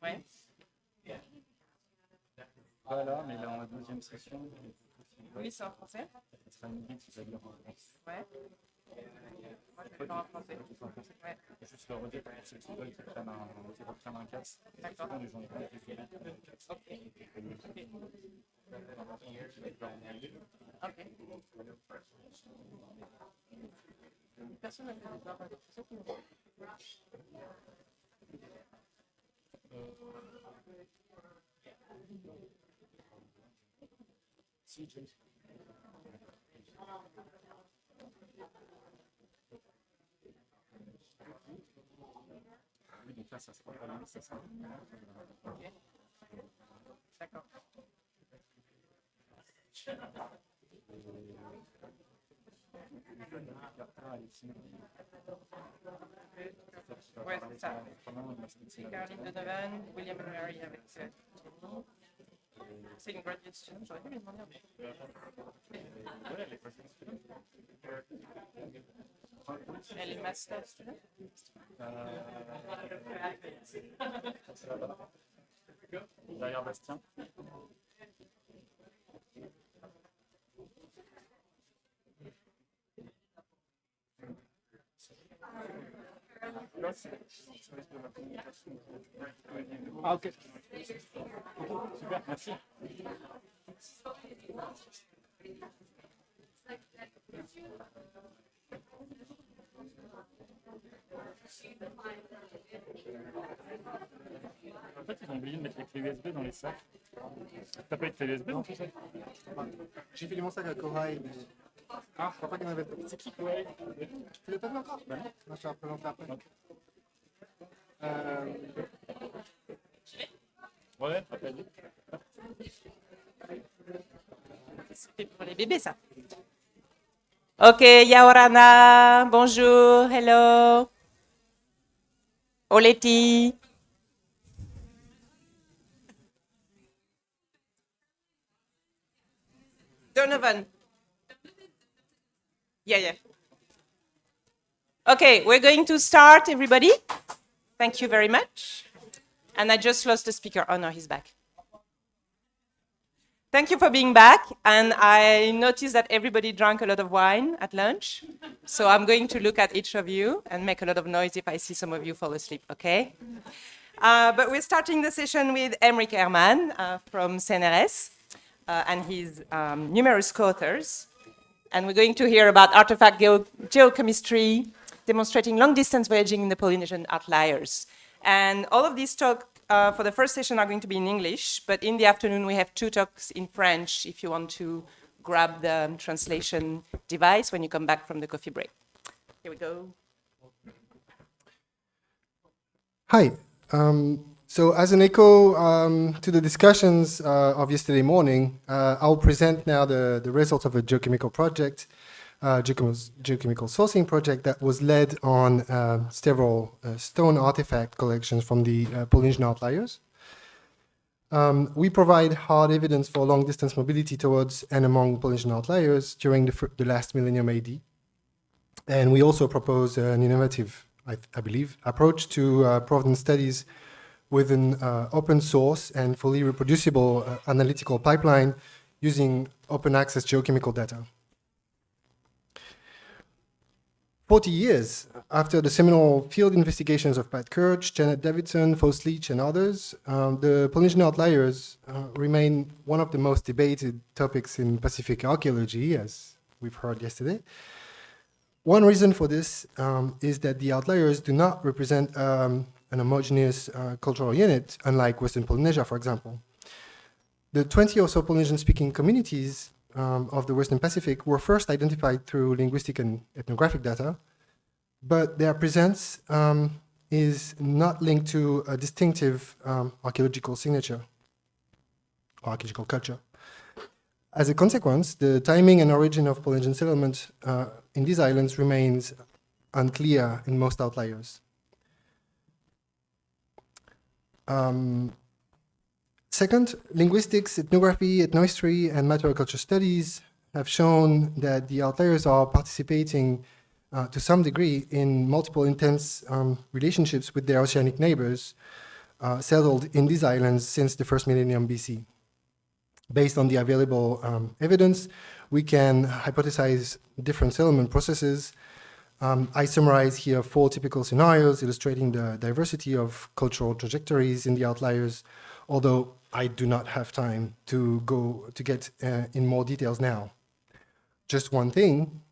Ouais. Voilà, mais là, en la deuxième session, Oui, c'est en français. ça sera une guide qui va dire en français. Ouais. Moi, je vais le faire en français. Ouais. Juste le redire pour ceux qui veulent qui reprennent un casque. D'accord. Les gens qui veulent Ok. Personne n'a fait de part. Si, si. Oui, donc là, ça sera pas mal, ça sera. Ok. D'accord. Ouais, c'est ça. C'est Caroline Donovan, William and Mary avec c'est une graduate student, j'aurais dû lui demander. Elle est master student. Derrière Bastien. Ah, ok. Super, merci. En fait, ils ont oublié de mettre les clés USB dans les sacs. T'as pas eu de clé USB dans tout ça? J'ai filé mon sac à Corail, mais je crois pas qu'il y en avait pas. C'est qui Corail? Tu l'as pas vu encore? Ben non. Non, je te représente après. Ouais, rappelle. C'était pour les bébés, ça. Ok, Yaorana, bonjour, hello. Oleti. Donovan. Yeah. Okay, we're going to start, everybody. Thank you very much. And I just lost the speaker. Oh, no, he's back. Thank you for being back. And I noticed that everybody drank a lot of wine at lunch. So I'm going to look at each of you and make a lot of noise if I see some of you fall asleep, okay? But we're starting the session with Aymeric HERMANN from CNRS and his numerous co-authors. And we're going to hear about artifact geochemistry, demonstrating long-distance voyaging in the Polynesian Outliers. And all of these talks for the first session are going to be in English, but in the afternoon we have 2 talks in French if you want to grab the translation device when you come back from the coffee break. Here we go. Hi. So as an echo to the discussions of yesterday morning, I'll present now the results of a geochemical project, geochemical sourcing project that was led on several stone artifact collections from the Polynesian Outliers. We provide hard evidence for long-distance mobility towards and among Polynesian outliers during the last millennium AD. And we also propose an innovative, I believe, approach to provenance studies with an open source and fully reproducible analytical pipeline using open access geochemical data. 40 years after the seminal field investigations of Pat Kirch, Janet Davidson, Fos Leach, and others, the Polynesian Outliers remain one of the most debated topics in Pacific archaeology, as we've heard yesterday. One reason for this is that the outliers do not represent an homogeneous cultural unit, unlike Western Polynesia, for example. The 20 or so Polynesian-speaking communities of the Western Pacific were first identified through linguistic and ethnographic data, but their presence is not linked to a distinctive archaeological signature or archaeological culture. As a consequence, the timing and origin of Polynesian settlement in these islands remains unclear in most outliers. Second, linguistics, ethnography, ethnohistory, and material culture studies have shown that the outliers are participating to some degree in multiple intense relationships with their oceanic neighbors settled in these islands since the first millennium BC. Based on the available evidence, we can hypothesize different settlement processes. I summarize here 4 typical scenarios illustrating the diversity of cultural trajectories in the outliers, although I do not have time to get in more details now. Just one thing,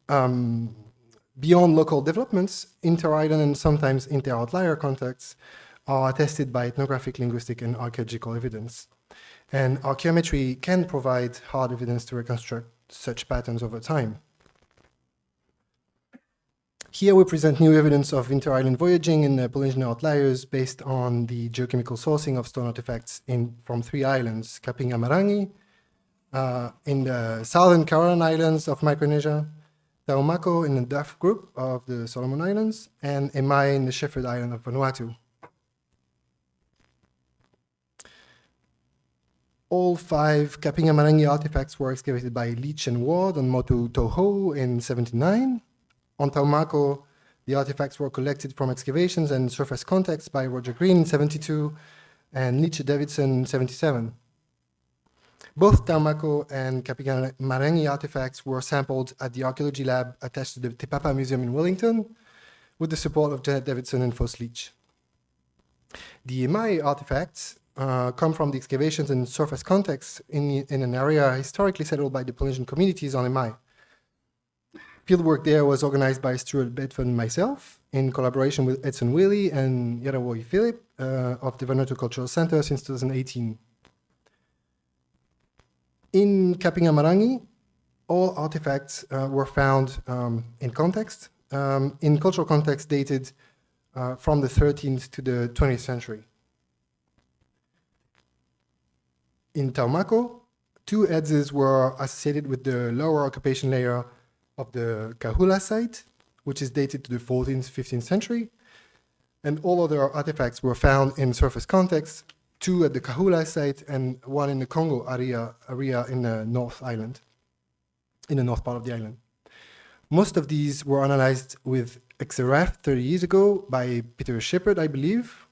beyond local developments, inter-island and sometimes inter-outlier contacts are attested by ethnographic, linguistic, and archaeological evidence. And archaeometry can provide hard evidence to reconstruct such patterns over time. Here we present new evidence of inter-island voyaging in the Polynesian outliers based on the geochemical sourcing of stone artifacts from 3 islands, Kapinga Marangi, in the southern Caroline Islands of Micronesia, Taumako in the Duff group of the Solomon Islands, and Emai in the Shepherd Island of Vanuatu. All 5 Kapinga Marangi artifacts were excavated by Leach and Ward on Motu Toho in 1979. On Taumako, the artifacts were collected from excavations and surface contacts by Roger Green in 1972 and Leach Davidson in 1977. Both Taumako and Kapinga Marangi artifacts were sampled at the archaeology lab attached to the Te Papa Museum in Wellington with the support of Janet Davidson and Fos Leach. The Emai artifacts come from the excavations and surface contacts in an area historically settled by the Polynesian communities on Emai. Fieldwork there was organized by Stuart Bedford and myself in collaboration with Edson Willie and Yarawoi Philip of the Vanuatu Cultural Center since 2018. In Kapinga Marangi, all artifacts were found in context, in cultural context dated from the 13th to the 20th century. In Taumako, 2 adzes were associated with the lower occupation layer of the Kahula site, which is dated to the 14th, 15th century, and all other artifacts were found in surface contexts, 2 at the Kahula site and 1 in the Congo area in the North Island, in the north part of the island. Most of these were analyzed with XRF 30 years ago by Peter Shepard, I believe,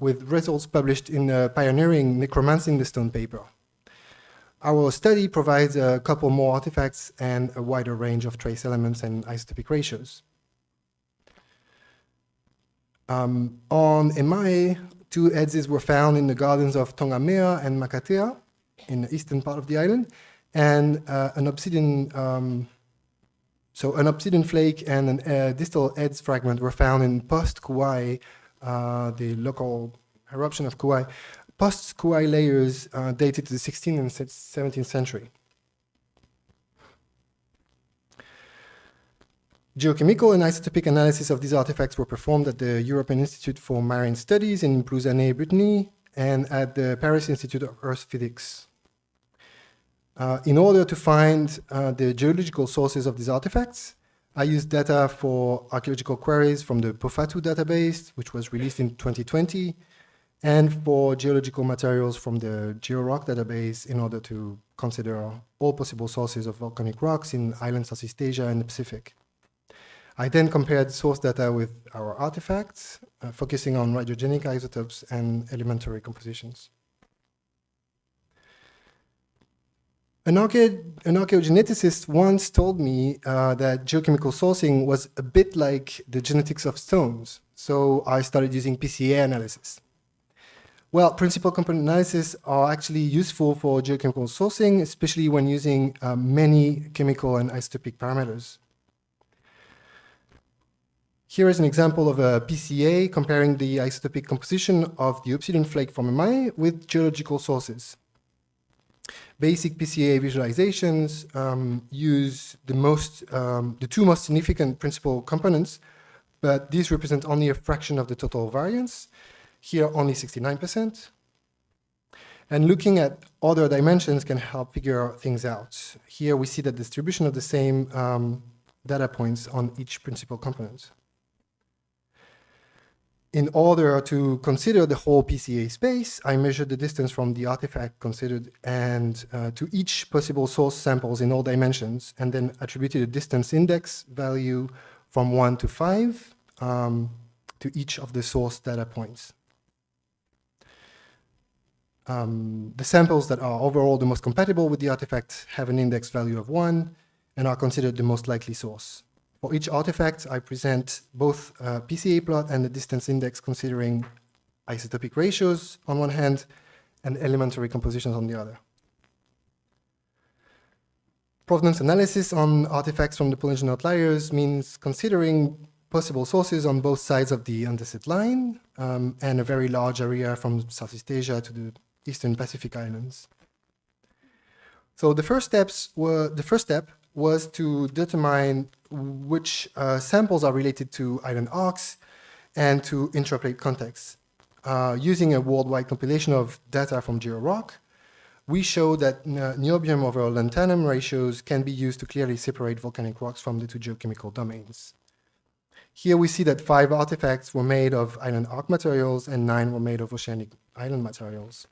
with results published in the pioneering Necromancy in the Stone paper. Our study provides a couple more artifacts and a wider range of trace elements and isotopic ratios. On Emai, 2 adzes were found in the gardens of Tongamea and Makatea in the eastern part of the island, and an obsidian flake and a distal adze fragment were found in post-Kauai, the local eruption of Kauai. Post-Kauai layers dated to the 16th and 17th century. Geochemical and isotopic analysis of these artifacts were performed at the European Institute for Marine Studies in Plouzané, Brittany, and at the Paris Institute of Earth Physics. In order to find the geological sources of these artifacts, I used data for archaeological queries from the Pofatu database, which was released in 2020, and for geological materials from the GeoRock database in order to consider all possible sources of volcanic rocks in island Southeast Asia and the Pacific. I then compared source data with our artifacts, focusing on radiogenic isotopes and elementary compositions. An archaeogeneticist once told me that geochemical sourcing was a bit like the genetics of stones, so I started using PCA analysis. Well, principal component analysis are actually useful for geochemical sourcing, especially when using many chemical and isotopic parameters. Here is an example of a PCA comparing the isotopic composition of the obsidian flake from MI with geological sources. Basic PCA visualizations use the two most significant principal components, but these represent only a fraction of the total variance. Here, only 69%. And looking at other dimensions can help figure things out. Here we see the distribution of the same data points on each principal component. In order to consider the whole PCA space, I measured the distance from the artifact considered and to each possible source samples in all dimensions, and then attributed a distance index value from 1 to 5 to each of the source data points. The samples that are overall the most compatible with the artifact have an index value of 1 and are considered the most likely source. For each artifact, I present both a PCA plot and the distance index considering isotopic ratios on one hand and elementary compositions on the other. Provenance analysis on artifacts from the Polynesian Outliers means considering possible sources on both sides of the andesite line and a very large area from Southeast Asia to the Eastern Pacific Islands. So the first step was to determine which samples are related to island arcs and to interpolate contexts. Using a worldwide compilation of data from GeoRock, we show that niobium over lanthanum ratios can be used to clearly separate volcanic rocks from the two geochemical domains. Here we see that 5 artifacts were made of island arc materials and 9 were made of oceanic island materials.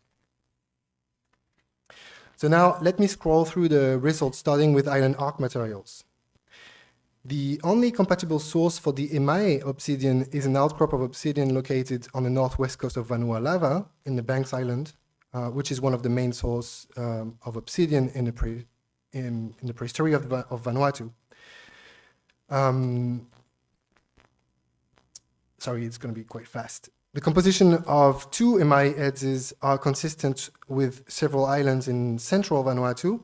So now let me scroll through the results starting with island arc materials. The only compatible source for the Emae obsidian is an outcrop of obsidian located on the northwest coast of Vanua Lava in the Banks Island, which is one of the main sources of obsidian in the prehistory of Vanuatu. Sorry, it's going to be quite fast. The composition of 2 Emae adzes are consistent with several islands in central Vanuatu,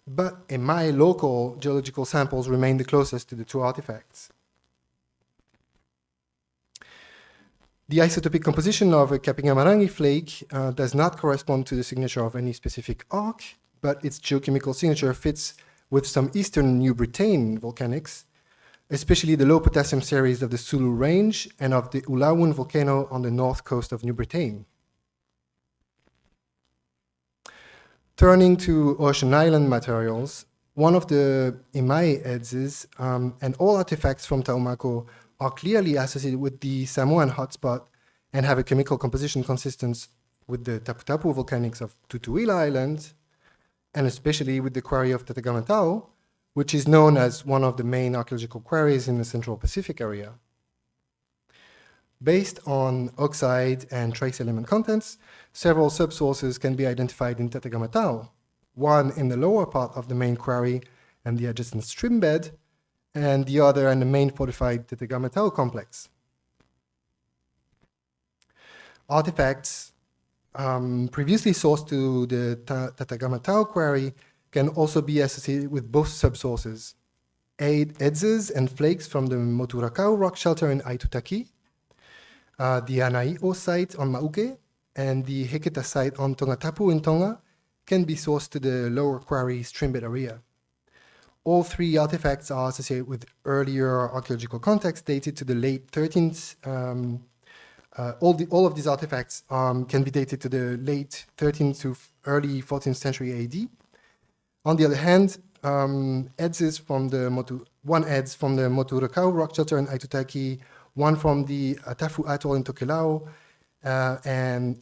but Emae local geological samples remain the closest to the 2 artifacts. The isotopic composition of a Kapingamarangi flake does not correspond to the signature of any specific arc, but its geochemical signature fits with some eastern New Britain volcanics, especially the low potassium series of the Sulu Range and of the Ulawun volcano on the north coast of New Britain. Turning to ocean island materials, one of the Emae adzes and all artifacts from Taumako are clearly associated with the Samoan hotspot and have a chemical composition consistent with the Tapu-Tapu volcanics of Tutuila Island, and especially with the quarry of Tatagamatau, which is known as one of the main archaeological quarries in the Central Pacific area. Based on oxide and trace element contents, several subsources can be identified in Tatagamatau, one in the lower part of the main quarry and the adjacent stream bed, and the other in the main fortified Tatagamatau complex. Artifacts previously sourced to the Tatagamatau quarry can also be associated with both subsources, adzes and flakes from the Moturakau rock shelter in Aitutaki, the Anaio site on Mauke, and the Heketa site on Tongatapu in Tonga can be sourced to the lower quarry streambed area. All 3 artifacts are associated with earlier archaeological contexts dated to the late 13th. All of these artifacts can be dated to the late 13th to early 14th century AD. On the other hand, adzes from one adze from the Moturakau rock shelter in Aitutaki, one from the Atafu Atoll in Tokelau, and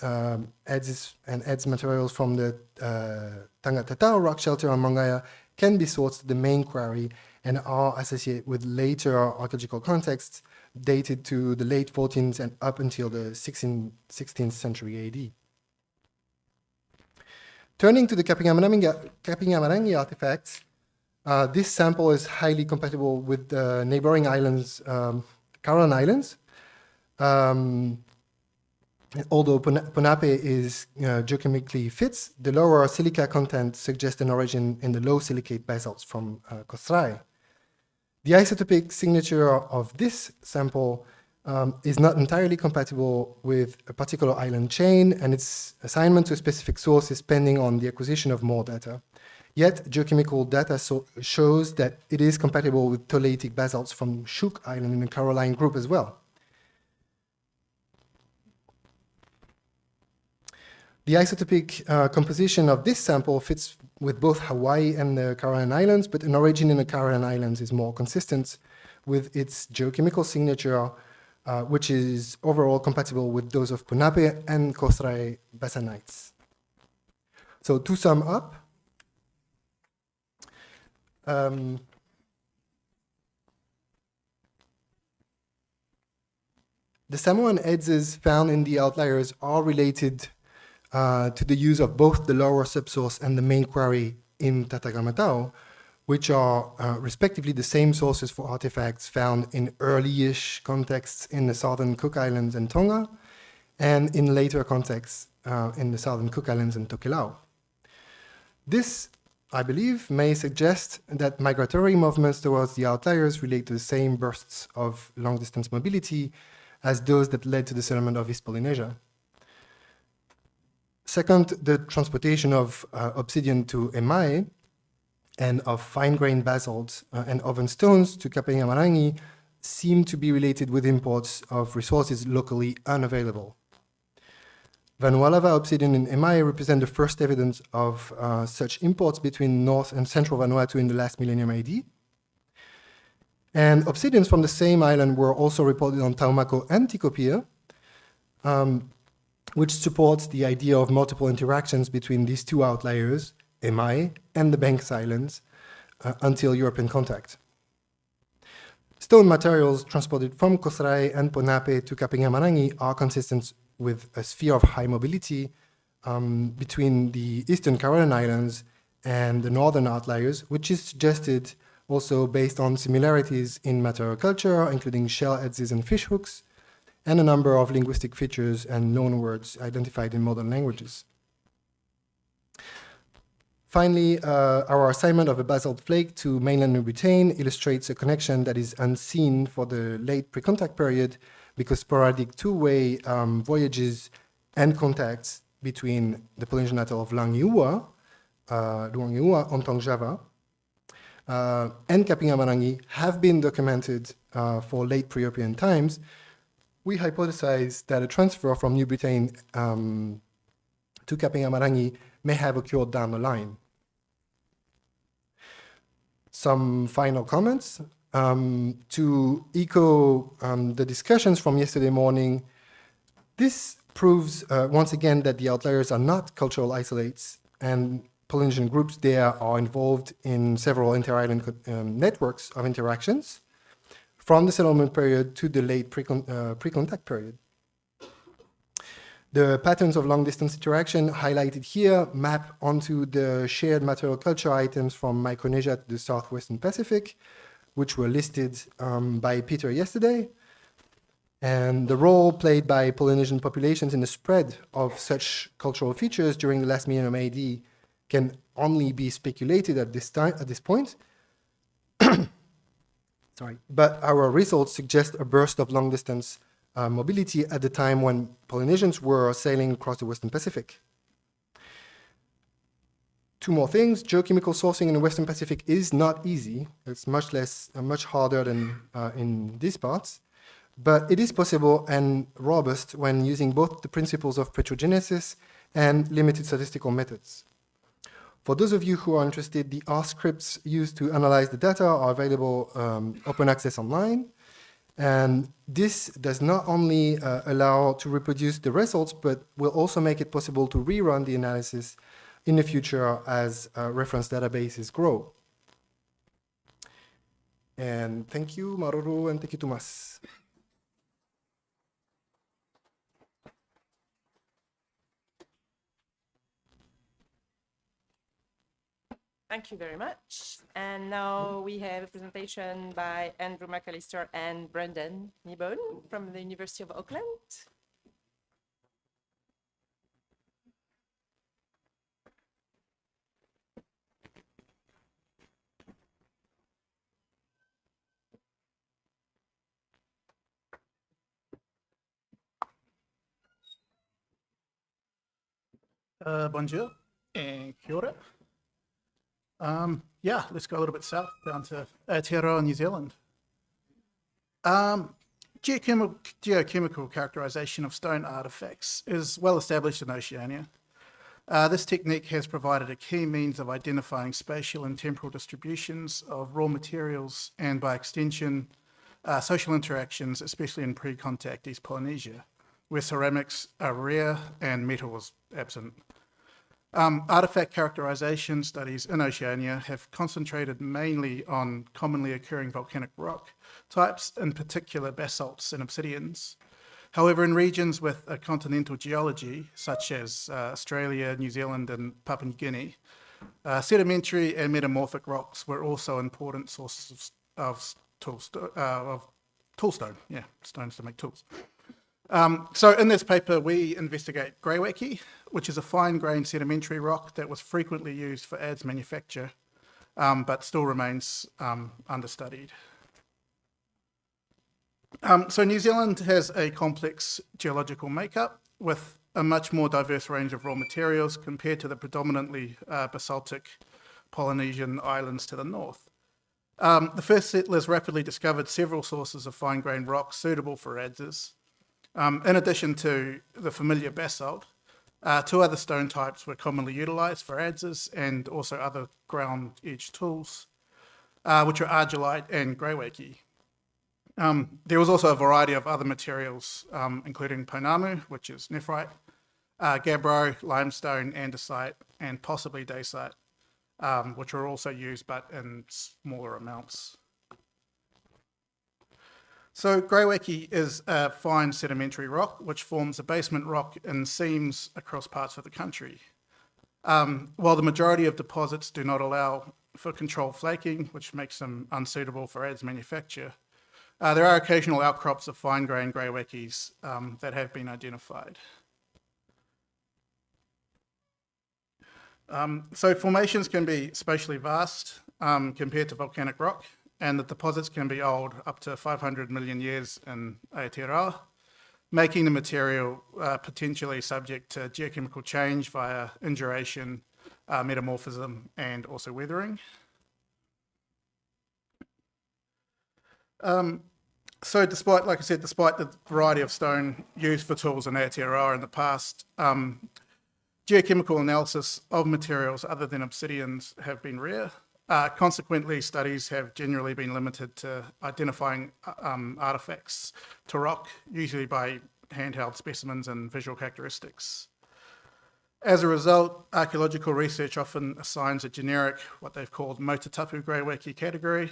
adze materials from the Tangatatau rock shelter on Mangaya can be sourced to the main quarry and are associated with later archaeological contexts dated to the late 14th and up until the 16th century AD. Turning to the Kapingamarangi artifacts, this sample is highly compatible with the neighboring islands, Caroline Islands. Although Ponape is geochemically fits, the lower silica content suggests an origin in the low silicate basalts from Kosrae. The isotopic signature of this sample is not entirely compatible with a particular island chain, and its assignment to a specific source is pending on the acquisition of more data. Yet, geochemical data shows that it is compatible with tholeiitic basalts from Shook Island in the Caroline group as well. The isotopic composition of this sample fits with both Hawaii and the Caroline Islands, but an origin in the Caroline Islands is more consistent with its geochemical signature, which is overall compatible with those of Ponape and Kosrae basanites. So to sum up, the Samoan adzes found in the outliers are related to the use of both the lower subsource and the main quarry in Tatagamatao, which are respectively the same sources for artifacts found in early-ish contexts in the southern Cook Islands and Tonga, and in later contexts in the southern Cook Islands and Tokelau. This, I believe, may suggest that migratory movements towards the outliers relate to the same bursts of long-distance mobility as those that led to the settlement of East Polynesia. Second, the transportation of obsidian to Emai and of fine-grained basalt and oven stones to Kapingamarangi seem to be related with imports of resources locally unavailable. Vanuatu obsidian in Emai represent the first evidence of such imports between North and Central Vanuatu in the last millennium AD. And obsidians from the same island were also reported on Taumako and Tikopia, which supports the idea of multiple interactions between these two outliers, Emai and the Banks Islands, until European contact. Stone materials transported from Kosrae and Ponape to Kapingamarangi are consistent with a sphere of high mobility between the Eastern Caroline Islands and the Northern outliers, which is suggested also based on similarities in material culture, including shell adzes and fish hooks, and a number of linguistic features and loanwords identified in modern languages. Finally, our assignment of a basalt flake to mainland New Britain illustrates a connection that is unseen for the late pre-contact period because sporadic two-way voyages and contacts between the Polynesian atoll of Langiua, on Tong Java, and Kapingamarangi have been documented for late pre-European times. We hypothesize that a transfer from New Britain to Kapingamarangi may have occurred down the line. Some final comments. To echo the discussions from yesterday morning, this proves once again that the outliers are not cultural isolates, and Polynesian groups there are involved in several inter-island networks of interactions from the settlement period to the late pre-contact period. The patterns of long-distance interaction highlighted here map onto the shared material culture items from Micronesia to the Southwestern Pacific, which were listed by Peter yesterday. And the role played by Polynesian populations in the spread of such cultural features during the last millennium AD can only be speculated at this point. Sorry, but our results suggest a burst of long-distance mobility at the time when Polynesians were sailing across the Western Pacific. Two more things. Geochemical sourcing in the Western Pacific is not easy. It's much harder than in these parts, but it is possible and robust when using both the principles of petrogenesis and limited statistical methods. For those of you who are interested, the R scripts used to analyze the data are available open access online. And this does not only allow to reproduce the results, but will also make it possible to rerun the analysis in the future as reference databases grow. And thank you, Maruru, and thank you, Tomas. Thank you very much. And now we have a presentation by Andrew McALISTER and Brendan KNEEBONE from the University of Auckland. Bonjour and kia ora. Yeah, let's go a little bit south down to Aotearoa, New Zealand. Geochemical characterisation of stone artefacts is well established in Oceania. This technique has provided a key means of identifying spatial and temporal distributions of raw materials and, by extension, social interactions, especially in pre-contact East Polynesia, where ceramics are rare and metal was absent. Artefact characterisation studies in Oceania have concentrated mainly on commonly occurring volcanic rock types, in particular basalts and obsidians. However, in regions with a continental geology, such as Australia, New Zealand, and Papua New Guinea, sedimentary and metamorphic rocks were also important sources of toolstone. Yeah, stones to make tools. So in this paper, we investigate greywacke, which is a fine-grained sedimentary rock that was frequently used for adze manufacture, but still remains understudied. So New Zealand has a complex geological makeup with a much more diverse range of raw materials compared to the predominantly basaltic Polynesian islands to the north. The first settlers rapidly discovered several sources of fine-grained rock suitable for adzes. In addition to the familiar basalt, two other stone types were commonly utilised for adzes and also other ground-edge tools, which are argillite and greywacke. There was also a variety of other materials, including pounamu, which is nephrite, gabbro, limestone, andesite, and possibly dacite, which were also used but in smaller amounts. So greywacke is a fine sedimentary rock which forms a basement rock in seams across parts of the country. While the majority of deposits do not allow for controlled flaking, which makes them unsuitable for adze manufacture, there are occasional outcrops of fine-grained greywackes that have been identified. So formations can be spatially vast compared to volcanic rock, and the deposits can be old, up to 500 million years in Aotearoa, making the material potentially subject to geochemical change via induration, metamorphism, and also weathering. So despite, like I said, despite the variety of stone used for tools in Aotearoa in the past, geochemical analysis of materials other than obsidians have been rare. Consequently, studies have generally been limited to identifying artefacts to rock, usually by handheld specimens and visual characteristics. As a result, archaeological research often assigns a generic, what they've called motutapu greywacke category,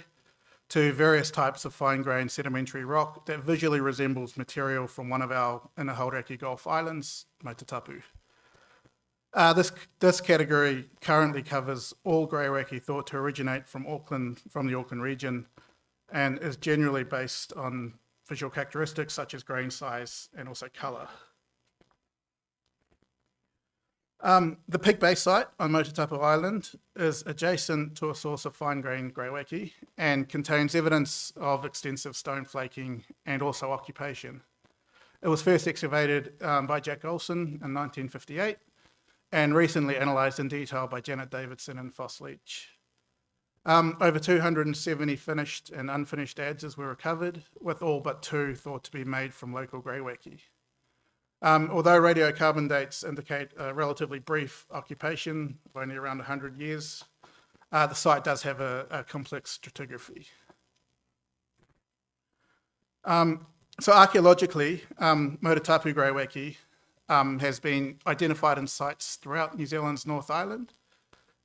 to various types of fine-grained sedimentary rock that visually resembles material from one of our inner Hauraki Gulf islands, motutapu. This category currently covers all greywacke thought to originate from the Auckland region, and is generally based on visual characteristics such as grain size and also colour. The Pig Bay site on Motutapu Island is adjacent to a source of fine-grained greywacke and contains evidence of extensive stone flaking and also occupation. It was first excavated by Jack Olson in 1958 and recently analysed in detail by Janet Davidson and Foss Leach. Over 270 finished and unfinished adzes were recovered, with all but two thought to be made from local greywacke. Although radiocarbon dates indicate a relatively brief occupation of only around 100 years, the site does have a complex stratigraphy. So archaeologically, Motutapu greywacke has been identified in sites throughout New Zealand's North Island,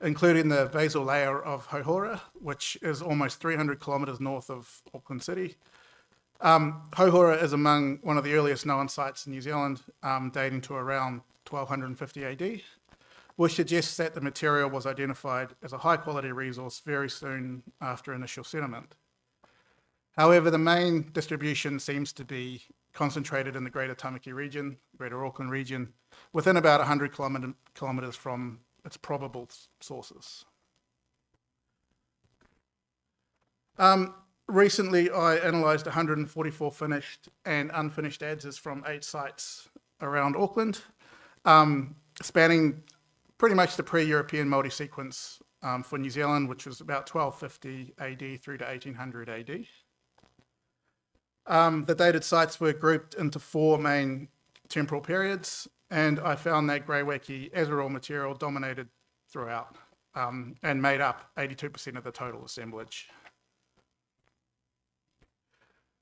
including the basal layer of Hauhora, which is almost 300 kilometres north of Auckland City. Hauhora is among one of the earliest known sites in New Zealand, dating to around 1250 AD, which suggests that the material was identified as a high-quality resource very soon after initial settlement. However, the main distribution seems to be concentrated in the Greater Tamaki region, Greater Auckland region, within about 100 kilometres from its probable sources. Recently, I analysed 144 finished and unfinished adzes from 8 sites around Auckland, spanning pretty much the pre-European Māori sequence for New Zealand, which was about 1250 AD through to 1800 AD. The dated sites were grouped into 4 main temporal periods, and I found that greywacke as a raw material dominated throughout and made up 82% of the total assemblage.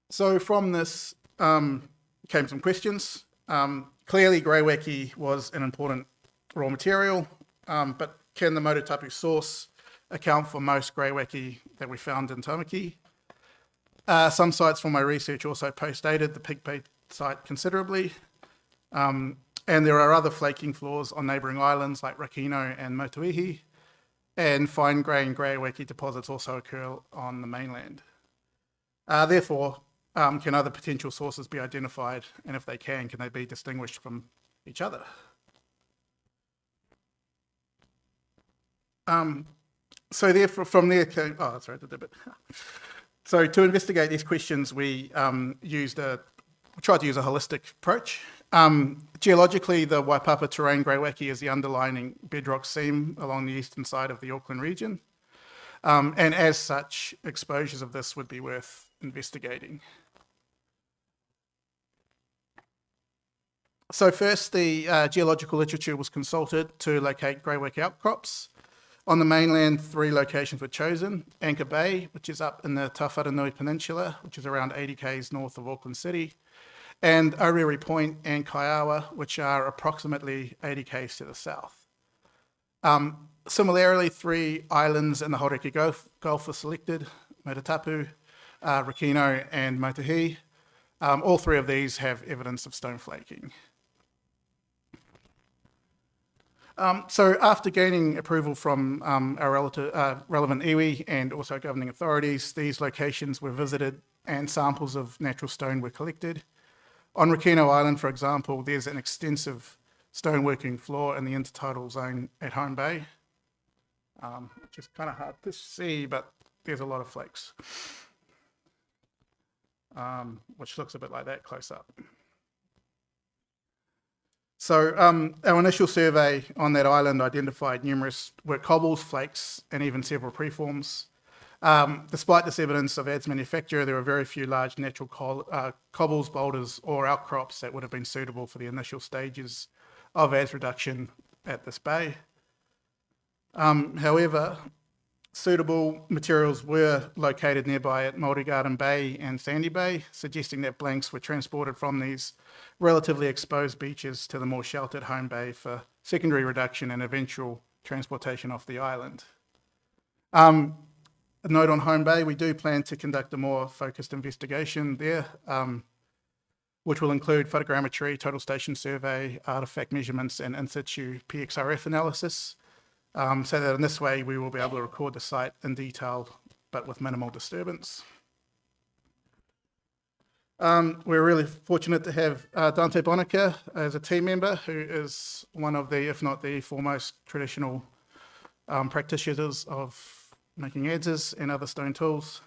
So from this came some questions. Clearly, greywacke was an important raw material, but can the Motutapu source account for most greywacke that we found in Tamaki? Some sites from my research also post-dated the Pigpay site considerably, and there are other flaking floors on neighbouring islands like Rakino and Motuihi, and fine-grained greywacke deposits also occur on the mainland. Therefore, can other potential sources be identified, and if they can they be distinguished from each other? So therefore, from there came, oh, sorry, I did a bit. So to investigate these questions, we tried to use a holistic approach. Geologically, the Waipapa terrain greywacke is the underlying bedrock seam along the eastern side of the Auckland region. And as such, exposures of this would be worth investigating. So first, the geological literature was consulted to locate greywacke outcrops. On the mainland, 3 locations were chosen: Anchor Bay, which is up in the Tawharanui Peninsula, which is around 80 k's north of Auckland City, and Oriri Point and Kaiawa, which are approximately 80 k's to the south. Similarly, 3 islands in the Hauraki Gulf were selected: Motutapu, Rakino and Motuihi. All 3 of these have evidence of stone flaking. So after gaining approval from our relevant iwi and also governing authorities, these locations were visited and samples of natural stone were collected. On Rakino Island, for example, there's an extensive stoneworking floor in the intertidal zone at Home Bay, which is kind of hard to see, but there's a lot of flakes, which looks a bit like that close up. So our initial survey on that island identified numerous work cobbles, flakes, and even several preforms. Despite this evidence of adze manufacture, there were very few large natural cobbles, boulders, or outcrops that would have been suitable for the initial stages of adze reduction at this bay. However, suitable materials were located nearby at Māori Garden Bay and Sandy Bay, suggesting that blanks were transported from these relatively exposed beaches to the more sheltered Home Bay for secondary reduction and eventual transportation off the island. A note on Home Bay, we do plan to conduct a more focused investigation there, which will include photogrammetry, total station survey, artefact measurements, and in situ PXRF analysis, so that in this way we will be able to record the site in detail, but with minimal disturbance. We're really fortunate to have Dante Bonica as a team member, who is one of the, if not the foremost traditional practitioners of making adzes and other stone tools.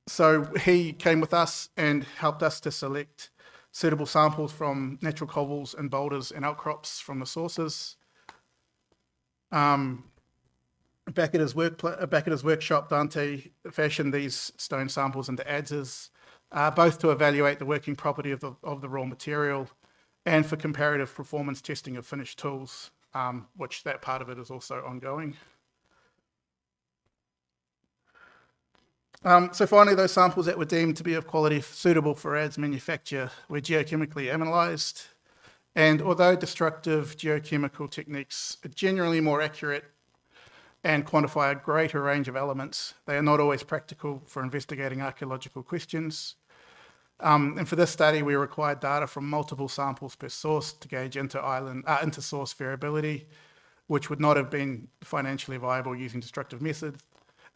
So he came with us and helped us to select suitable samples from natural cobbles and boulders and outcrops from the sources. Back at his workshop, Dante fashioned these stone samples into adzes, both to evaluate the working property of the raw material and for comparative performance testing of finished tools, which that part of it is also ongoing. So finally, those samples that were deemed to be of quality suitable for adze manufacture were geochemically analysed, and although destructive geochemical techniques are generally more accurate and quantify a greater range of elements, they are not always practical for investigating archaeological questions. And for this study, we required data from multiple samples per source to gauge inter-source variability, which would not have been financially viable using destructive methods.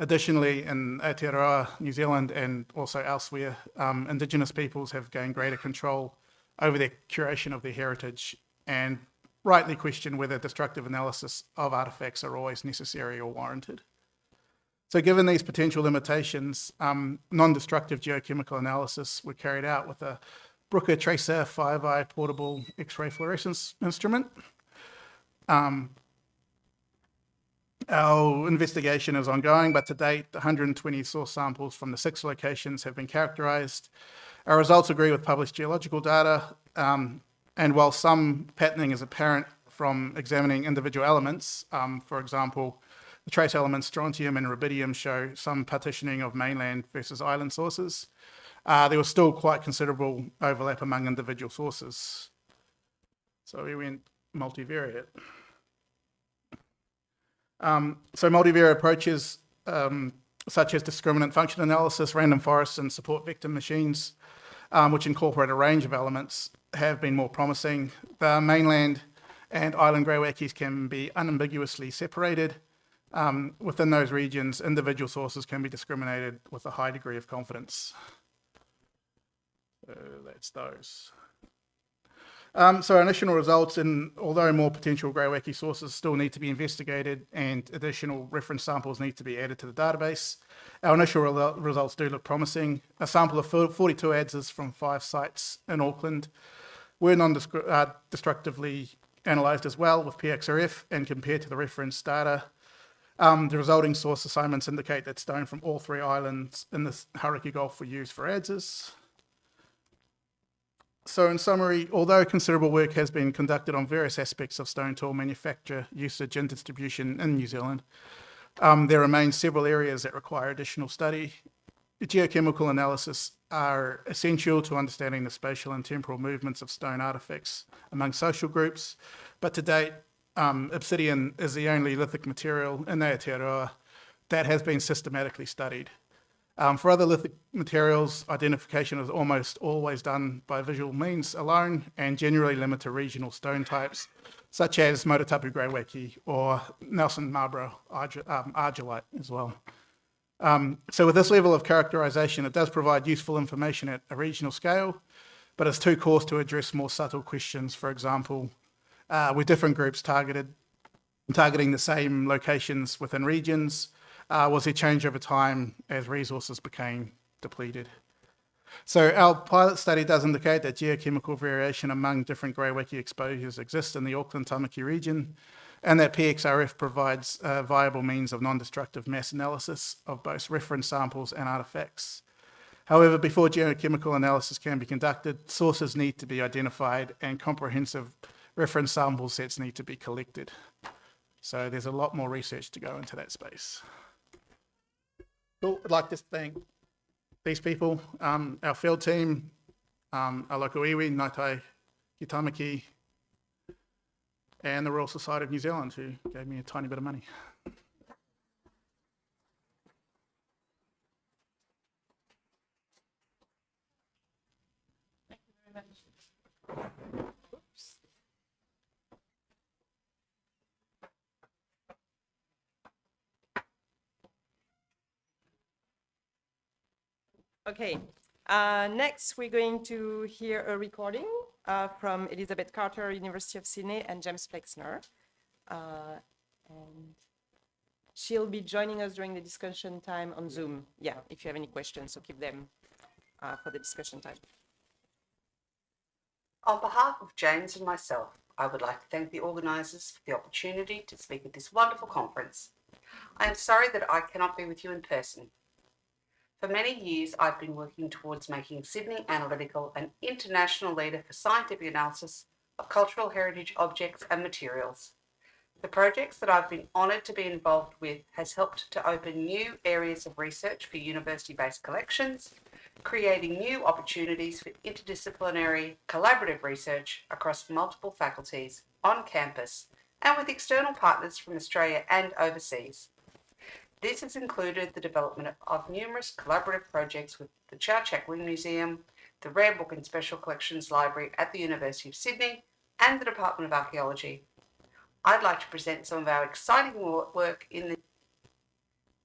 Additionally, in Aotearoa, New Zealand, and also elsewhere, Indigenous peoples have gained greater control over their curation of their heritage and rightly question whether destructive analysis of artefacts are always necessary or warranted. So given these potential limitations, non-destructive geochemical analysis were carried out with a Brooker Tracer 5i portable X-ray fluorescence instrument. Our investigation is ongoing, but to date, 120 source samples from the 6 locations have been characterised. Our results agree with published geological data, and while some patterning is apparent from examining individual elements, for example, the trace elements strontium and rubidium show some partitioning of mainland versus island sources, there was still quite considerable overlap among individual sources. So we went multivariate. So multivariate approaches such as discriminant function analysis, random forests, and support vector machines, which incorporate a range of elements, have been more promising. The mainland and island greywackies can be unambiguously separated. Within those regions, individual sources can be discriminated with a high degree of confidence. So that's those. So our initial results, although more potential greywacky sources still need to be investigated and additional reference samples need to be added to the database, our initial results do look promising. A sample of 42 adzes from 5 sites in Auckland were non-destructively analysed as well with PXRF and compared to the reference data. The resulting source assignments indicate that stone from all 3 islands in the Hauraki Gulf were used for adzes. So in summary, although considerable work has been conducted on various aspects of stone tool manufacture, usage and distribution in New Zealand, there remain several areas that require additional study. Geochemical analysis are essential to understanding the spatial and temporal movements of stone artefacts among social groups, but to date, obsidian is the only lithic material in Aotearoa that has been systematically studied. For other lithic materials, identification is almost always done by visual means alone and generally limited to regional stone types, such as Motutapu greywacke or Nelson Marlborough argillite as well. So with this level of characterisation, it does provide useful information at a regional scale, but it's too coarse to address more subtle questions. For example, with different groups targeting the same locations within regions, was there change over time as resources became depleted? So our pilot study does indicate that geochemical variation among different greywacke exposures exists in the Auckland Tamaki region, and that PXRF provides a viable means of non-destructive mass analysis of both reference samples and artefacts. However, before geochemical analysis can be conducted, sources need to be identified and comprehensive reference sample sets need to be collected. So there's a lot more research to go into that space. Cool. I'd like to thank these people, our field team, our local iwi, Ngātai Ki Tamaki, and the Royal Society of New Zealand, who gave me a tiny bit of money. Thank you very much. Okay, next we're going to hear a recording from Elizabeth Carter, University of Sydney, and James FLEXNER. And she'll be joining us during the discussion time on Zoom. Yeah, if you have any questions, so keep them for the discussion time. On behalf of James and myself, I would like to thank the organisers for the opportunity to speak at this wonderful conference. I am sorry that I cannot be with you in person. For many years, I've been working towards making Sydney Analytical an international leader for scientific analysis of cultural heritage objects and materials. The projects that I've been honoured to be involved with has helped to open new areas of research for university-based collections, creating new opportunities for interdisciplinary collaborative research across multiple faculties on campus and with external partners from Australia and overseas. This has included the development of numerous collaborative projects with the Chowchak Wing Museum, the Rare Book and Special Collections Library at the University of Sydney, and the Department of Archaeology. I'd like to present some of our exciting work in the...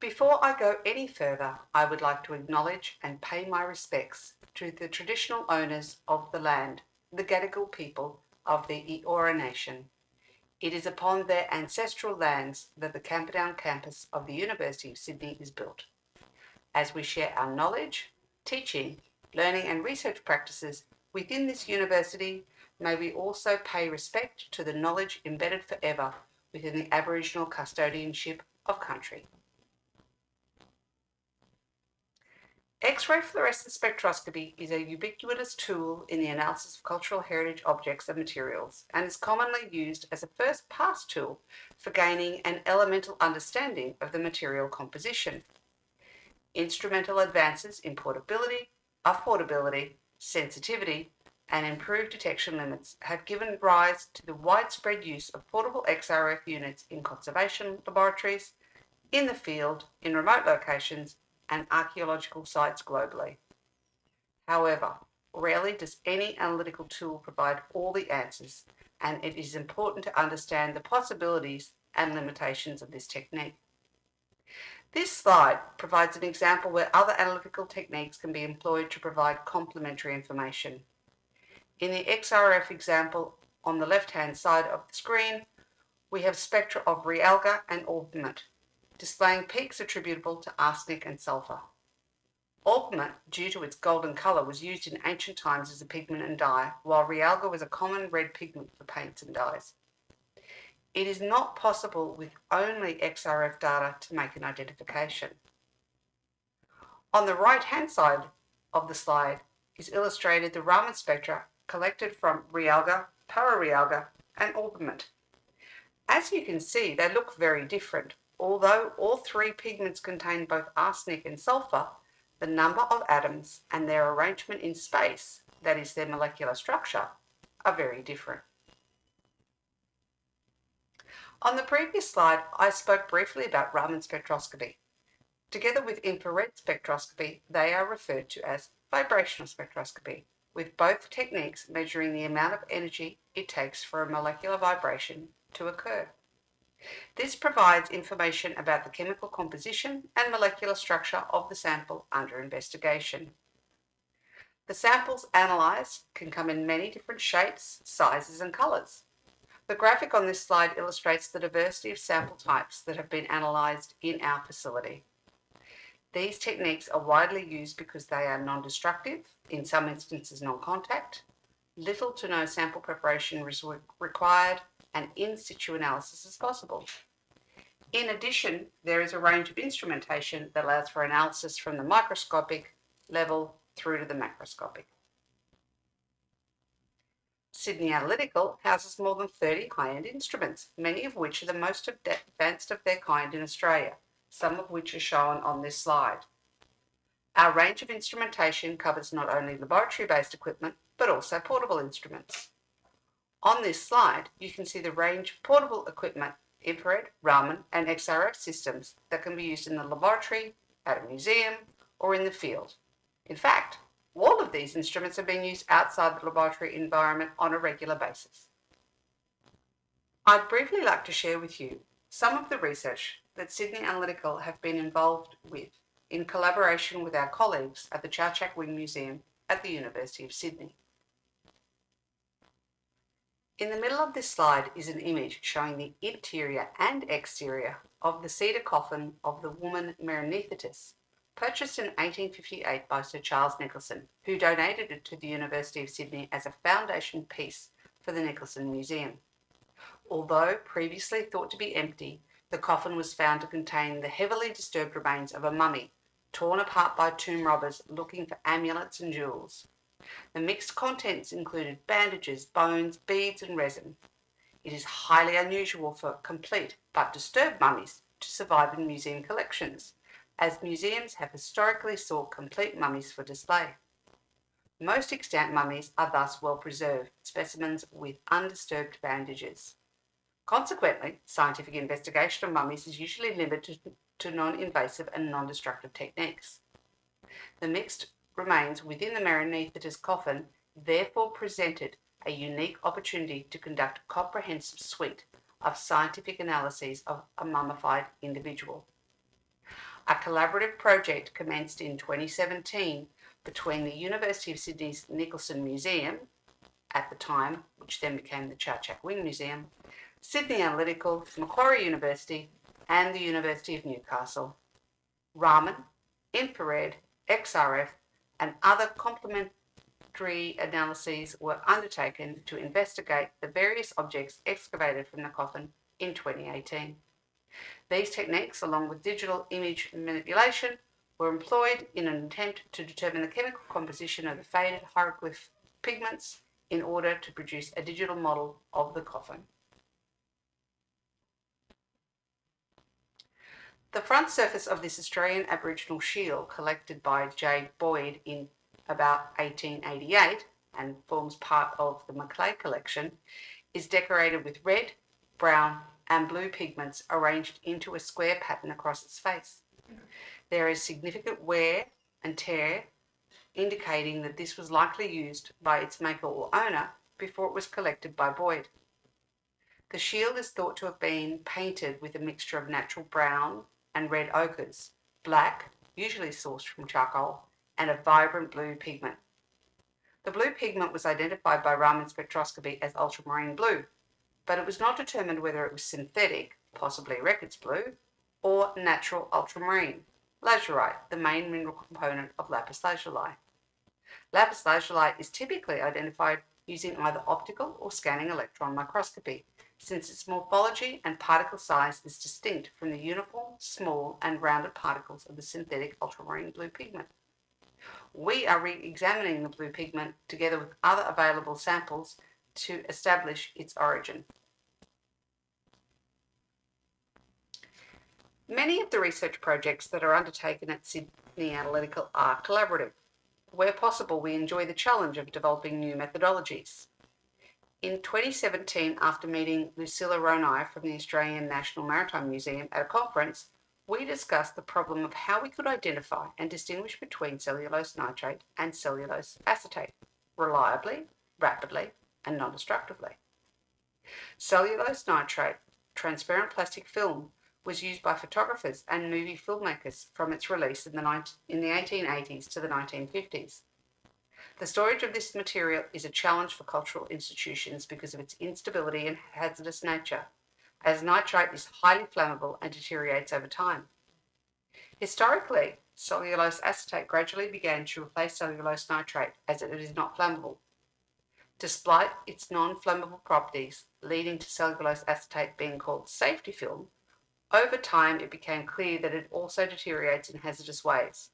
Before I go any further, I would like to acknowledge and pay my respects to the traditional owners of the land, the Gadigal people of the Eora Nation. It is upon their ancestral lands that the Camperdown campus of the University of Sydney is built. As we share our knowledge, teaching, learning and research practices, within this university, may we also pay respect to the knowledge embedded forever within the Aboriginal custodianship of country. X-ray fluorescence spectroscopy is a ubiquitous tool in the analysis of cultural heritage objects and materials, and is commonly used as a first pass tool for gaining an elemental understanding of the material composition. Instrumental advances in portability, affordability, sensitivity, and improved detection limits have given rise to the widespread use of portable XRF units in conservation laboratories, in the field, in remote locations, and archaeological sites globally. However, rarely does any analytical tool provide all the answers, and it is important to understand the possibilities and limitations of this technique. This slide provides an example where other analytical techniques can be employed to provide complementary information. In the XRF example on the left-hand side of the screen, we have spectra of realga and orpiment, displaying peaks attributable to arsenic and sulfur. Orpiment, due to its golden colour, was used in ancient times as a pigment and dye, while realga was a common red pigment for paints and dyes. It is not possible with only XRF data to make an identification. On the right-hand side of the slide is illustrated the Raman spectra collected from realga, pararealga, and orpiment. As you can see, they look very different. Although all three pigments contain both arsenic and sulfur, the number of atoms and their arrangement in space, that is their molecular structure, are very different. On the previous slide, I spoke briefly about Raman spectroscopy. Together with infrared spectroscopy, they are referred to as vibrational spectroscopy, with both techniques measuring the amount of energy it takes for a molecular vibration to occur. This provides information about the chemical composition and molecular structure of the sample under investigation. The samples analysed can come in many different shapes, sizes, and colours. The graphic on this slide illustrates the diversity of sample types that have been analysed in our facility. These techniques are widely used because they are non-destructive, in some instances non-contact, little to no sample preparation is required, and in situ analysis is possible. In addition, there is a range of instrumentation that allows for analysis from the microscopic level through to the macroscopic. Sydney Analytical houses more than 30 high-end instruments, many of which are the most advanced of their kind in Australia, some of which are shown on this slide. Our range of instrumentation covers not only laboratory-based equipment, but also portable instruments. On this slide, you can see the range of portable equipment, infrared, Raman, and XRF systems that can be used in the laboratory, at a museum, or in the field. In fact, all of these instruments are being used outside the laboratory environment on a regular basis. I'd briefly like to share with you some of the research that Sydney Analytical have been involved with in collaboration with our colleagues at the Chowchak Wing Museum at the University of Sydney. In the middle of this slide is an image showing the interior and exterior of the cedar coffin of the woman Merenethetus, purchased in 1858 by Sir Charles Nicholson, who donated it to the University of Sydney as a foundation piece for the Nicholson Museum. Although previously thought to be empty, the coffin was found to contain the heavily disturbed remains of a mummy, torn apart by tomb robbers looking for amulets and jewels. The mixed contents included bandages, bones, beads, and resin. It is highly unusual for complete but disturbed mummies to survive in museum collections, as museums have historically sought complete mummies for display. Most extant mummies are thus well preserved specimens with undisturbed bandages. Consequently, scientific investigation of mummies is usually limited to non-invasive and non-destructive techniques. The mixed remains within the Merenethetus coffin therefore presented a unique opportunity to conduct a comprehensive suite of scientific analyses of a mummified individual. A collaborative project commenced in 2017 between the University of Sydney's Nicholson Museum, at the time, which then became the Chowchak Wing Museum, Sydney Analytical, Macquarie University, and the University of Newcastle. Raman, infrared, XRF, and other introductory analyses were undertaken to investigate the various objects excavated from the coffin in 2018. These techniques, along with digital image manipulation, were employed in an attempt to determine the chemical composition of the faded hieroglyph pigments in order to produce a digital model of the coffin. The front surface of this Australian Aboriginal shield, collected by J. Boyd in about 1888 and forms part of the McALISTER collection, is decorated with red, brown and blue pigments arranged into a square pattern across its face. There is significant wear and tear, indicating that this was likely used by its maker or owner before it was collected by Boyd. The shield is thought to have been painted with a mixture of natural brown and red ochres, black, usually sourced from charcoal, and a vibrant blue pigment. The blue pigment was identified by Raman spectroscopy as ultramarine blue, but it was not determined whether it was synthetic, possibly Reckitt's blue, or natural ultramarine, lazurite, the main mineral component of lapis lazuli. Lapis lazuli is typically identified using either optical or scanning electron microscopy, since its morphology and particle size is distinct from the uniform, small and rounded particles of the synthetic ultramarine blue pigment. We are re-examining the blue pigment together with other available samples to establish its origin. Many of the research projects that are undertaken at Sydney Analytical are collaborative. Where possible, we enjoy the challenge of developing new methodologies. In 2017, after meeting Lucilla Ronai from the Australian National Maritime Museum at a conference, we discussed the problem of how we could identify and distinguish between cellulose nitrate and cellulose acetate reliably, rapidly, and non-destructively. Cellulose nitrate, transparent plastic film, was used by photographers and movie filmmakers from its release in the 1880s to the 1950s. The storage of this material is a challenge for cultural institutions because of its instability and hazardous nature, as nitrate is highly flammable and deteriorates over time. Historically, cellulose acetate gradually began to replace cellulose nitrate as it is not flammable. Despite its non-flammable properties, leading to cellulose acetate being called safety film, over time it became clear that it also deteriorates in hazardous ways.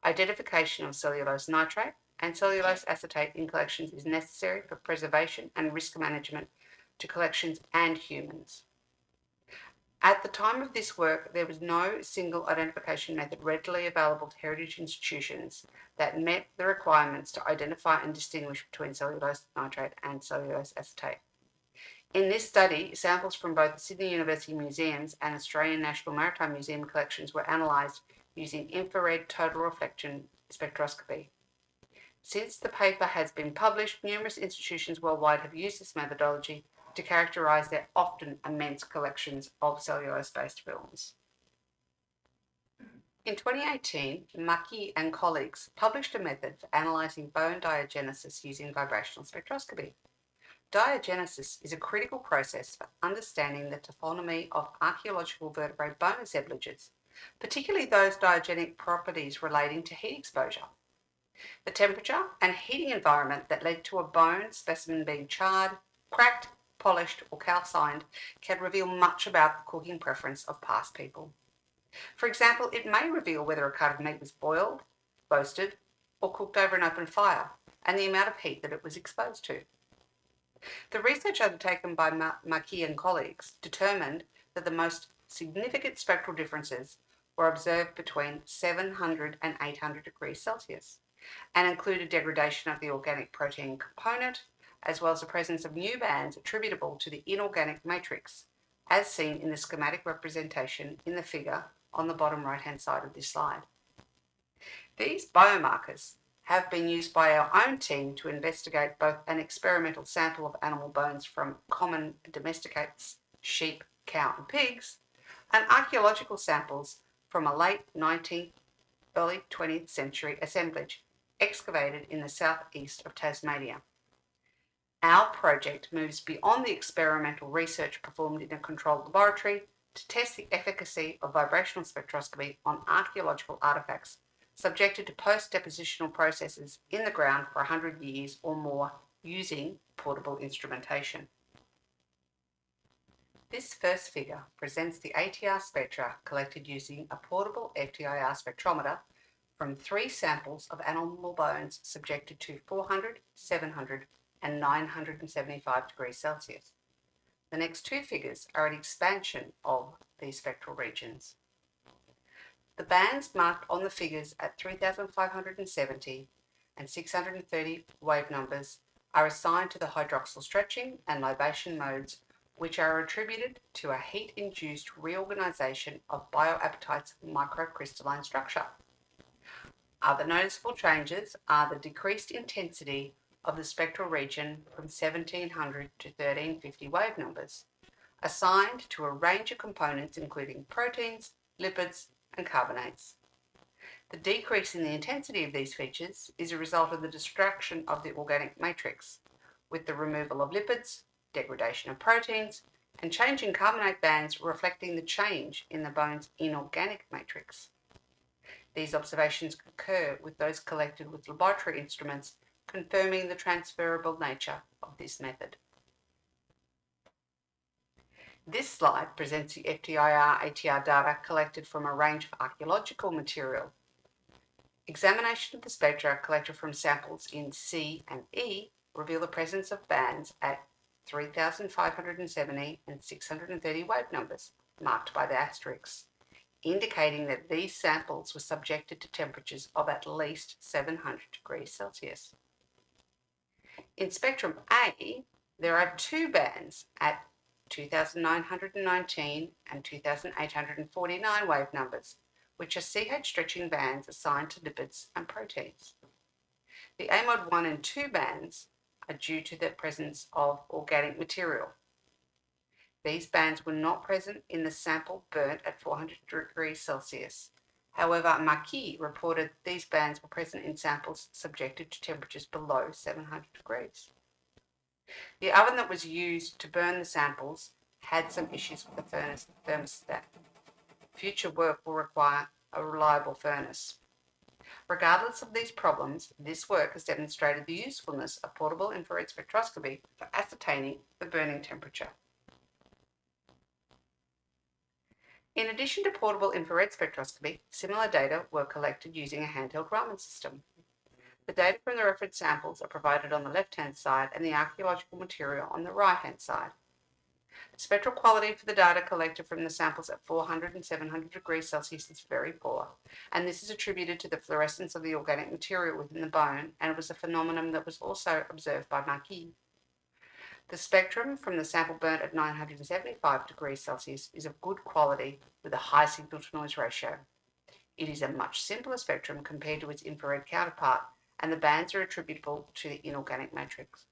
Identification of cellulose nitrate and cellulose acetate in collections is necessary for preservation and risk management to collections and humans. At the time of this work, there was no single identification method readily available to heritage institutions that met the requirements to identify and distinguish between cellulose nitrate and cellulose acetate. In this study, samples from both the Sydney University Museums and Australian National Maritime Museum collections were analysed using infrared total reflection spectroscopy. Since the paper has been published, numerous institutions worldwide have used this methodology to characterise their often immense collections of cellulose-based films. In 2018, Marquesan and colleagues published a method for analysing bone diagenesis using vibrational spectroscopy. Diagenesis is a critical process for understanding the taxonomy of archaeological vertebrate bone assemblages, particularly those diagenic properties relating to heat exposure. The temperature and heating environment that led to a bone specimen being charred, cracked, polished or calcined can reveal much about the cooking preference of past people. For example, it may reveal whether a cut of meat was boiled, roasted or cooked over an open fire and the amount of heat that it was exposed to. The research undertaken by Marquesan and colleagues determined that the most significant spectral differences were observed between 700 and 800 degrees Celsius and included degradation of the organic protein component as well as the presence of new bands attributable to the inorganic matrix, as seen in the schematic representation in the figure on the bottom right-hand side of this slide. These biomarkers have been used by our own team to investigate both an experimental sample of animal bones from common domesticates, sheep, cow and pigs, and archaeological samples from a late 19th, early 20th century assemblage excavated in the southeast of Tasmania. Our project moves beyond the experimental research performed in a controlled laboratory to test the efficacy of vibrational spectroscopy on archaeological artefacts subjected to post-depositional processes in the ground for 100 years or more using portable instrumentation. This first figure presents the ATR spectra collected using a portable FTIR spectrometer from 3 samples of animal bones subjected to 400, 700, and 975 degrees Celsius. The next 2 figures are an expansion of these spectral regions. The bands marked on the figures at 3,570 and 630 wave numbers are assigned to the hydroxyl stretching and libation modes, which are attributed to a heat-induced reorganization of bioapatite's microcrystalline structure. Other noticeable changes are the decreased intensity of the spectral region from 1700 to 1350 wave numbers, assigned to a range of components including proteins, lipids, and carbonates. The decrease in the intensity of these features is a result of the destruction of the organic matrix, with the removal of lipids, degradation of proteins, and change in carbonate bands reflecting the change in the bone's inorganic matrix. These observations concur with those collected with laboratory instruments, confirming the transferable nature of this method. This slide presents the FTIR-ATR data collected from a range of archaeological material. Examination of the spectra collected from samples in C and E reveal the presence of bands at 3,570 and 630 wave numbers, marked by the asterisks, indicating that these samples were subjected to temperatures of at least 700 degrees Celsius. In spectrum A, there are 2 bands at 2,919 and 2,849 wave numbers, which are CH stretching bands assigned to lipids and proteins. The AMOD 1 and 2 bands are due to the presence of organic material. These bands were not present in the sample burnt at 400 degrees Celsius. However, Marquesan reported these bands were present in samples subjected to temperatures below 700 degrees. The oven that was used to burn the samples had some issues with the furnace thermostat. Future work will require a reliable furnace. Regardless of these problems, this work has demonstrated the usefulness of portable infrared spectroscopy for ascertaining the burning temperature. In addition to portable infrared spectroscopy, similar data were collected using a handheld Raman system. The data from the reference samples are provided on the left-hand side and the archaeological material on the right-hand side. The spectral quality for the data collected from the samples at 400 and 700 degrees Celsius is very poor, and this is attributed to the fluorescence of the organic material within the bone, and it was a phenomenon that was also observed by Marquesan. The spectrum from the sample burnt at 975 degrees Celsius is of good quality with a high signal-to-noise ratio. It is a much simpler spectrum compared to its infrared counterpart, and the bands are attributable to the inorganic matrix.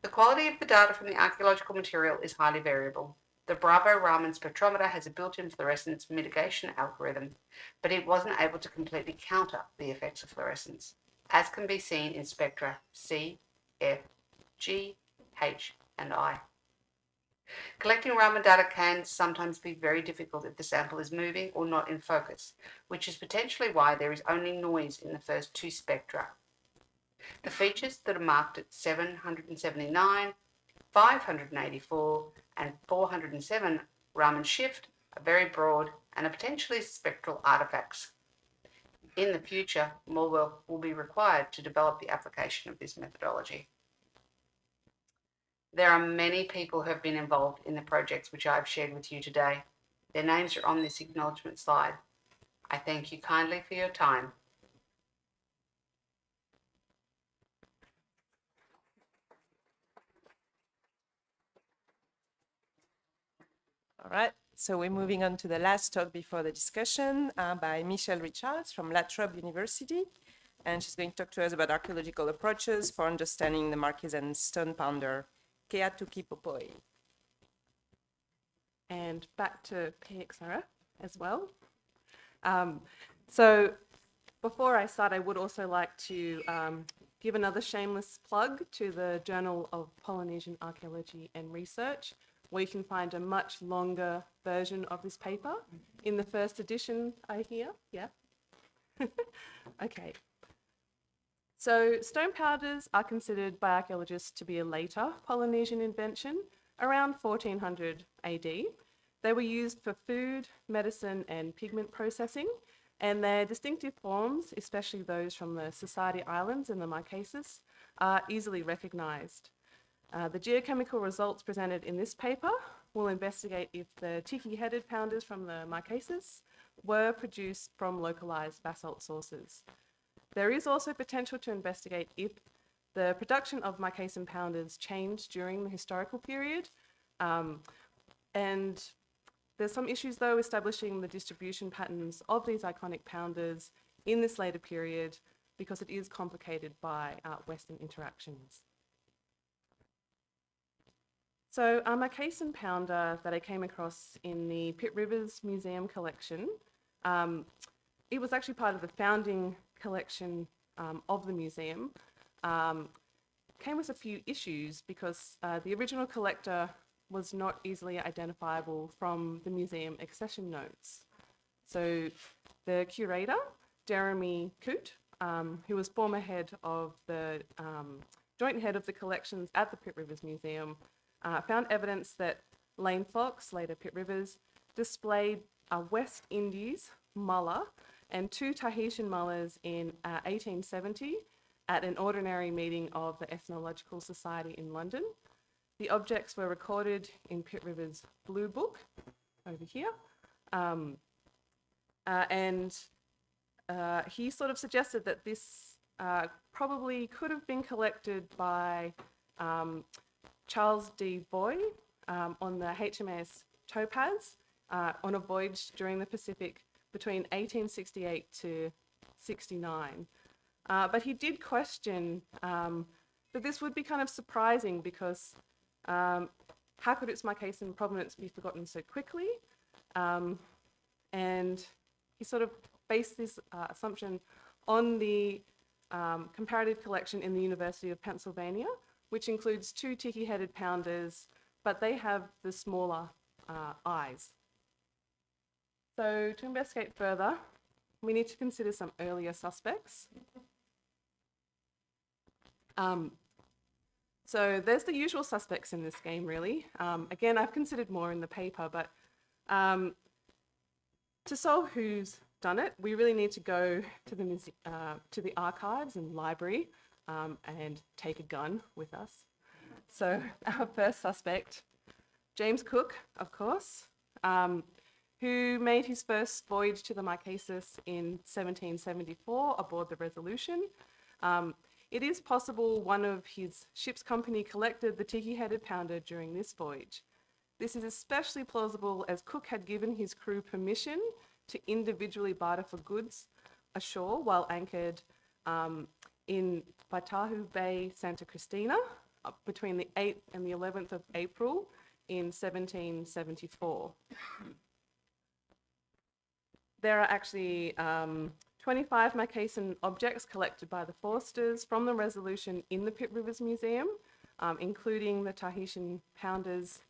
The quality of the data from the archaeological material is highly variable. The Bravo Raman spectrometer has a built-in fluorescence mitigation algorithm, but it wasn't able to completely counter the effects of fluorescence, as can be seen in spectra C, F, G, H, and I. Collecting Raman data can sometimes be very difficult if the sample is moving or not in focus, which is potentially why there is only noise in the first 2 spectra. The features that are marked at 779, 584, and 407 Raman shift are very broad and are potentially spectral artifacts. In the future, more work will be required to develop the application of this methodology. There are many people who have been involved in the projects which I have shared with you today. Their names are on this acknowledgement slide. I thank you kindly for your time. All right, so we're moving on to the last talk before the discussion by Michelle Richards from La Trobe University. And she's going to talk to us about archaeological approaches for understanding the Marquesan stone pounder, tuki, popoi. And back to XRF as well. So before I start, I would also like to give another shameless plug to the Journal of Polynesian Archaeology and Research, where you can find a much longer version of this paper in the first edition, I hear. Yeah. Okay. So stone powders are considered by archaeologists to be a later Polynesian invention, around 1400 AD. They were used for food, medicine, and pigment processing, and their distinctive forms, especially those from the Society Islands and the Marquesas, are easily recognized. The geochemical results presented in this paper will investigate if the tiki-headed pounders from the Marquesas were produced from localized basalt sources. There is also potential to investigate if the production of Marquesan pounders changed during the historical period, and there's some issues though establishing the distribution patterns of these iconic pounders in this later period because it is complicated by Western interactions. So a Marquesan pounder that I came across in the Pitt Rivers Museum collection, it was actually part of the founding collection of the museum, came with a few issues because the original collector was not easily identifiable from the museum accession notes. So the curator, Jeremy Coote, who was former head of the joint head of the collections at the Pitt Rivers Museum, found evidence that Lane Fox, later Pitt Rivers, displayed a West Indies mullah and 2 Tahitian mullahs in 1870 at an ordinary meeting of the Ethnological Society in London. The objects were recorded in Pitt Rivers' Blue Book over here. He sort of suggested that this probably could have been collected by Charles D. Boy on the HMAS Topaz on a voyage during the Pacific between 1868 to 69. But he did question that this would be kind of surprising because how could its Marquesan provenance be forgotten so quickly? And he sort of based this assumption on the comparative collection in the University of Pennsylvania, which includes 2 tiki-headed pounders, but they have the smaller eyes. So to investigate further, we need to consider some earlier suspects. So there's the usual suspects in this game, really. Again, I've considered more in the paper, but to solve who's done it, we really need to go to the archives and library and take a gun with us. So our first suspect, James Cook, of course, who made his first voyage to the Marquesas in 1774 aboard the Resolution. It is possible one of his ship's company collected the tiki-headed pounder during this voyage. This is especially plausible as Cook had given his crew permission to individually barter for goods ashore while anchored in Baitahu Bay, Santa Cristina, between the 8th and the 11th of April in 1774. There are actually 25 Marquesan objects collected by the Forsters from the Resolution in the Pitt Rivers Museum, including the Tahitian pounders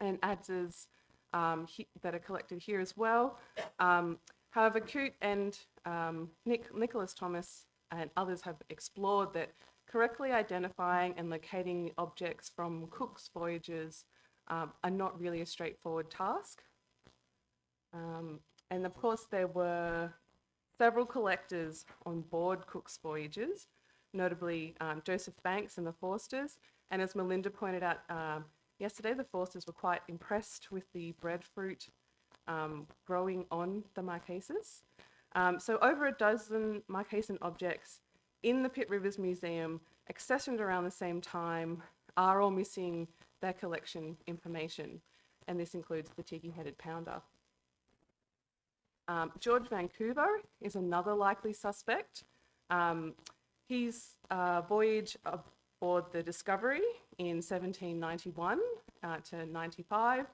and adzes that are collected here as well. However, Coote and Nicholas Thomas and others have explored that correctly identifying and locating the objects from Cook's voyages are not really a straightforward task. And of course, there were several collectors on board Cook's voyages, notably Joseph Banks and the Forsters. And as Melinda pointed out yesterday, the Forsters were quite impressed with the breadfruit growing on the Marquesas. So over a dozen Marquesan objects in the Pitt Rivers Museum, accessioned around the same time, are all missing their collection information. And this includes the tiki-headed pounder. George Vancouver is another likely suspect. His voyage aboard the Discovery in 1791 to 95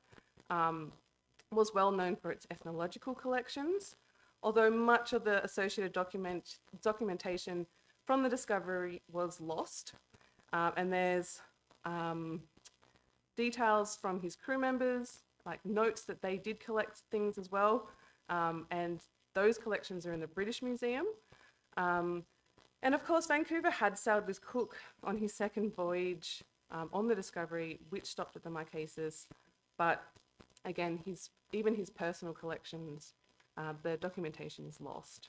was well known for its ethnological collections, although much of the associated documentation from the Discovery was lost. And there's details from his crew members, like notes that they did collect things as well. And those collections are in the British Museum. And of course, Vancouver had sailed with Cook on his second voyage on the Discovery, which stopped at the Marquesas. But again, even his personal collections, the documentation is lost.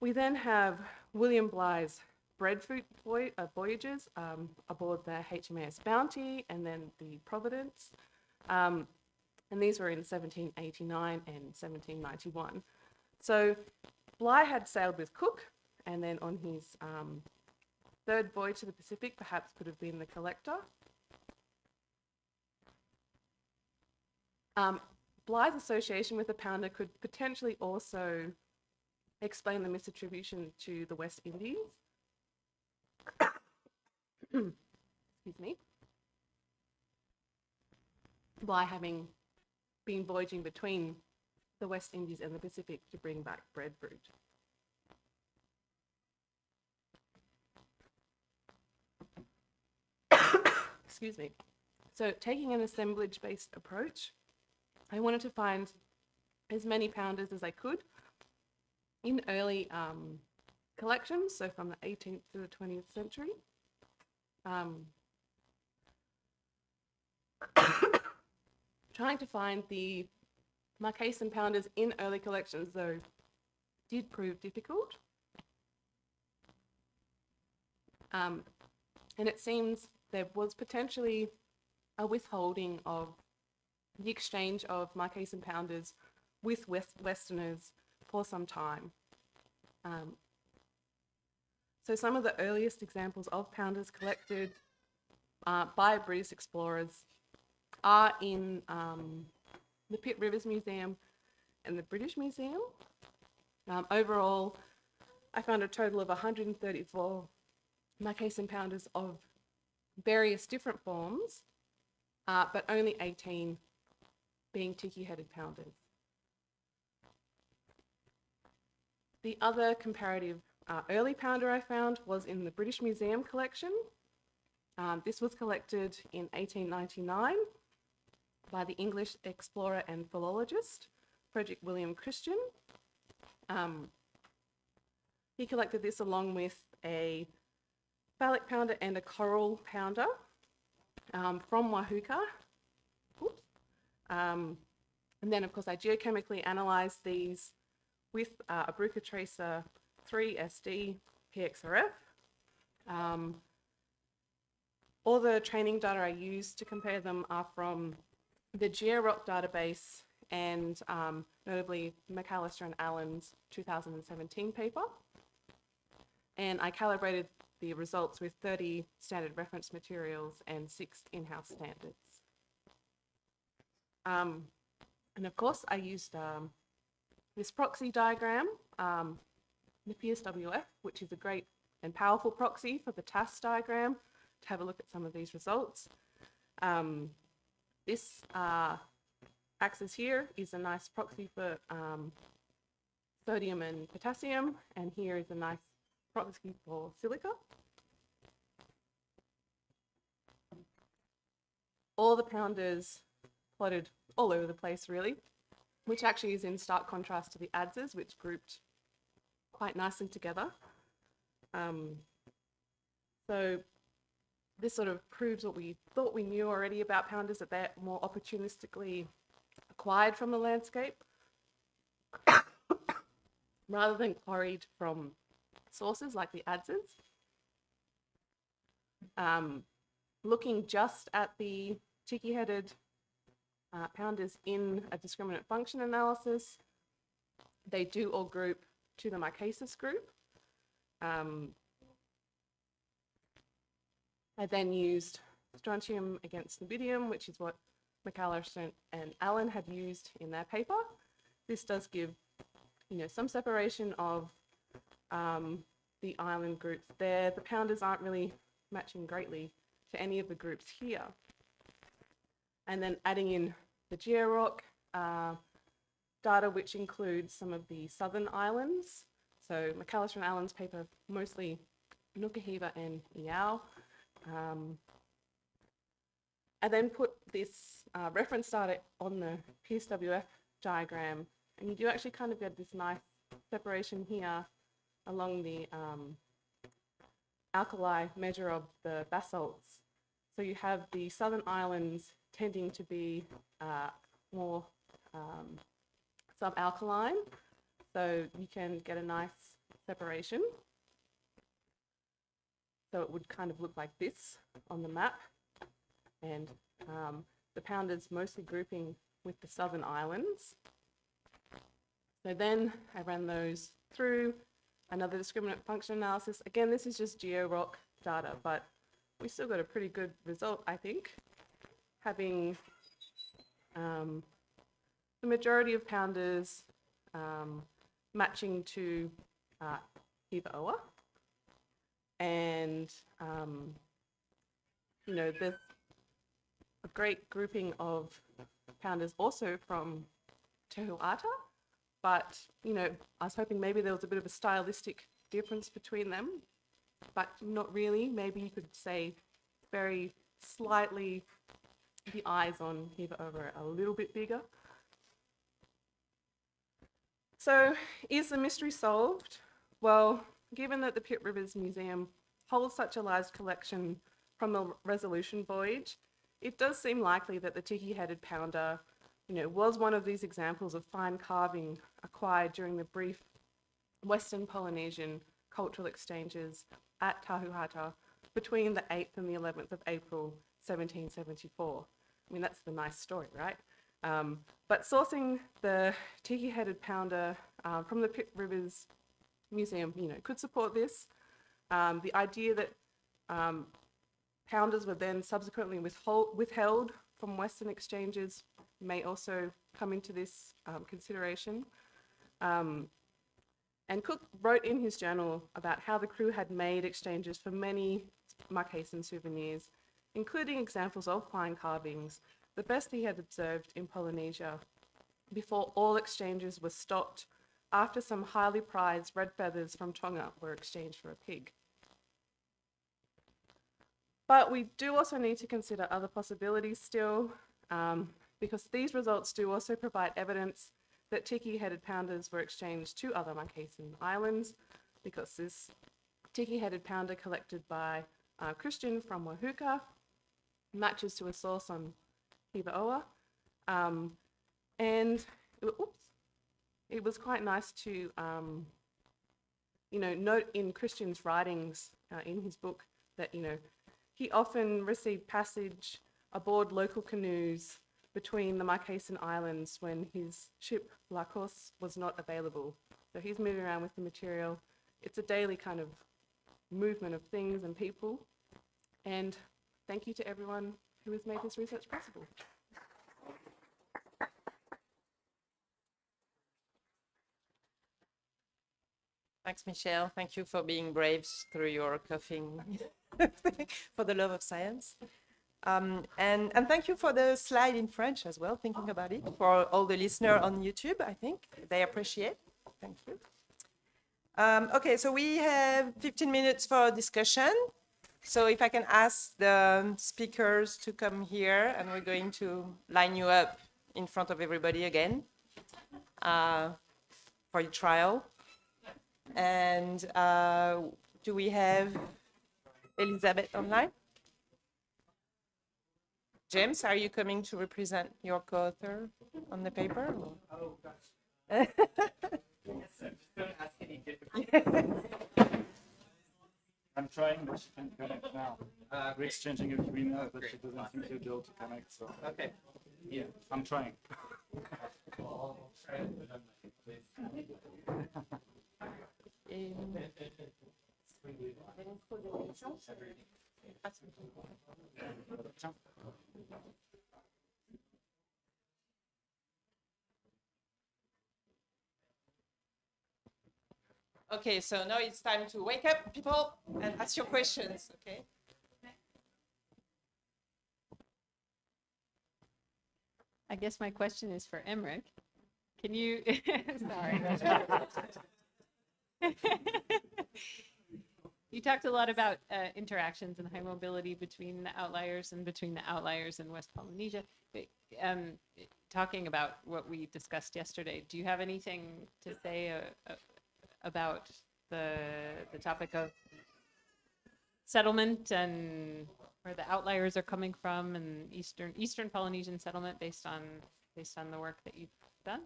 We then have William Bligh's breadfruit voyages aboard the HMAS Bounty and then the Providence. And these were in 1789 and 1791. So Bligh had sailed with Cook, and then on his third voyage to the Pacific, perhaps could have been the collector. Bligh's association with the pounder could potentially also explain the misattribution to the West Indies. Excuse me. Bligh having been voyaging between the West Indies and the Pacific to bring back breadfruit. Excuse me. So taking an assemblage-based approach, I wanted to find as many pounders as I could in early collections, so from the 18th to the 20th century. Trying to find the Marquesan pounders in early collections, though, did prove difficult. And it seems there was potentially a withholding of the exchange of Marquesan pounders with Westerners for some time. So some of the earliest examples of pounders collected by British explorers are in the Pitt Rivers Museum and the British Museum. Overall, I found a total of 134 Marquesan pounders of various different forms, but only 18 being tiki-headed pounders. The other comparative early pounder I found was in the British Museum collection. This was collected in 1899 by the English explorer and philologist, Frederick William Christian. He collected this along with a phallic pounder and a coral pounder from Wahuka. Oops. And then, of course, I geochemically analysed these with a Bruker Tracer 3 SD PXRF. All the training data I used to compare them are from the GeoRock database and notably McALISTER and Allen's 2017 paper. And I calibrated the results with 30 standard reference materials and 6 in-house standards. And of course, I used this proxy diagram, the PSWF, which is a great and powerful proxy for the TAS diagram, to have a look at some of these results. This axis here is a nice proxy for sodium and potassium, and here is a nice proxy for silica. All the pounders plotted all over the place, really, which actually is in stark contrast to the adzes, which grouped quite nicely together. So this sort of proves what we thought we knew already about pounders, that they're more opportunistically acquired from the landscape rather than quarried from sources like the adzes. Looking just at the tiki-headed pounders in a discriminant function analysis, they do all group to the Marquesas group. I then used strontium against rubidium, which is what McALISTER and Allen had used in their paper. This does give, some separation of the island groups there. The pounders aren't really matching greatly to any of the groups here. And then adding in the GeoRock data, which includes some of the southern islands. So McALISTER and Allen's paper, mostly Nukuhiva and Iao. I then put this reference data on the PSWF diagram And you do actually kind of get this nice separation here along the alkali measure of the basalts. So you have the southern islands tending to be more subalkaline, so you can get a nice separation. So it would kind of look like this on the map, and the pounders mostly grouping with the southern islands. So then I ran those through another discriminant function analysis. Again, this is just geo-rock data, but we still got a pretty good result, I think, having the majority of pounders matching to Hiva-Oa. And, you know, there's a great grouping of pounders also from Tehuata, but, you know, I was hoping maybe there was a bit of a stylistic difference between them, but not really. Maybe you could say very slightly the eyes on Hiva-Oa are a little bit bigger. So is the mystery solved? Well, given that the Pitt Rivers Museum holds such a large collection from the Resolution voyage, it does seem likely that the tiki-headed pounder, you know, was one of these examples of fine carving acquired during the brief Western Polynesian cultural exchanges at Tahuhata between the 8th and the 11th of April 1774. I mean, that's the nice story, right? But sourcing the tiki-headed pounder from the Pitt Rivers Museum, you know, could support this. The idea that pounders were then subsequently withheld from Western exchanges may also come into this consideration. And Cook wrote in his journal about how the crew had made exchanges for many Marquesan souvenirs, including examples of fine carvings, the best he had observed in Polynesia, before all exchanges were stopped after some highly prized red feathers from Tonga were exchanged for a pig. But we do also need to consider other possibilities still, because these results do also provide evidence that tiki-headed pounders were exchanged to other Marquesan islands, because this tiki-headed pounder collected by Christian from Wahuka matches to a source on Hiva-Oa. And it was quite nice to, you know, note in Christian's writings in his book that, you know, he often received passage aboard local canoes between the Marquesan Islands when his ship, La Course, was not available. So he's moving around with the material. It's a daily kind of movement of things and people. And thank you to everyone who has made this research possible. Thanks, Michelle. Thank you for being brave through your coughing for the love of science. And thank you for the slide in French as well, thinking about it, for all the listeners on YouTube, I think. They appreciate. Thank you. Okay, so we have 15 minutes for discussion. So if I can ask the speakers to come here, and we're going to line you up in front of everybody again for your trial. And do we have Elizabeth online? James, are you coming to represent your co-author on the paper? Oh, gosh. Yes, don't ask any difficult. I'm trying, but she can't connect now. We're exchanging a few emails, but she doesn't seem to be able to connect, so. Okay. Yeah. I'm trying. Okay, so now it's time to wake up, people, and ask your questions, okay? I guess my question is for Aymeric. Can you, sorry. You talked a lot about interactions and high mobility between the outliers and between the outliers in West Polynesia. talking about what we discussed yesterday, do you have anything to say about the topic of settlement and where the outliers are coming from, and Eastern Polynesian settlement based on the work that you've done?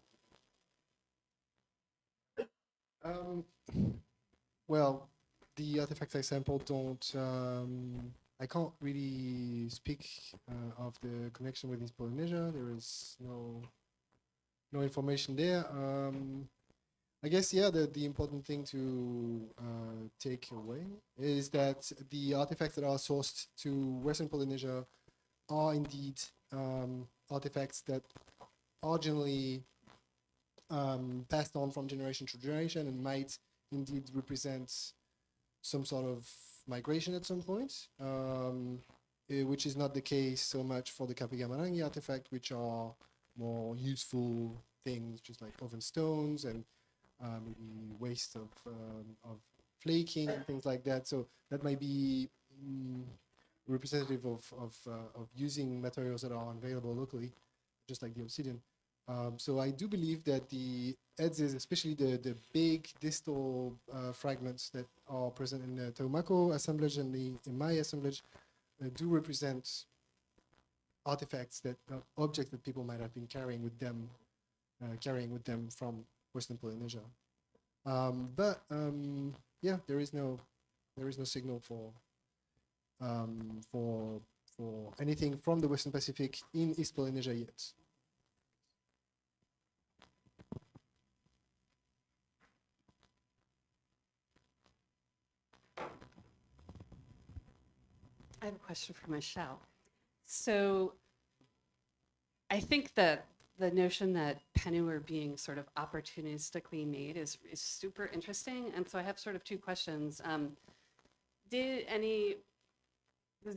Well, the artifacts I sampled don't. I can't really speak of the connection with East Polynesia. There is no information there. I guess, yeah, the important thing to take away is that the artifacts that are sourced to Western Polynesia are indeed artifacts that are generally passed on from generation to generation and might indeed represent some sort of migration at some point, which is not the case so much for the Kapigamarangi artifact, which are more useful things, just like oven stones and maybe waste of flaking and things like that. So that might be representative of using materials that are available locally, just like the obsidian. So I do believe that the adzes, especially the big distal fragments that are present in the Taumako assemblage and the Emai assemblage, do represent artifacts that objects that people might have been carrying with them from Western Polynesia. Yeah, there is no signal for anything from the Western Pacific in East Polynesia yet. I have a question for Michelle. So I think that the notion that Penu are being sort of opportunistically made is super interesting. And so I have sort of two questions. Does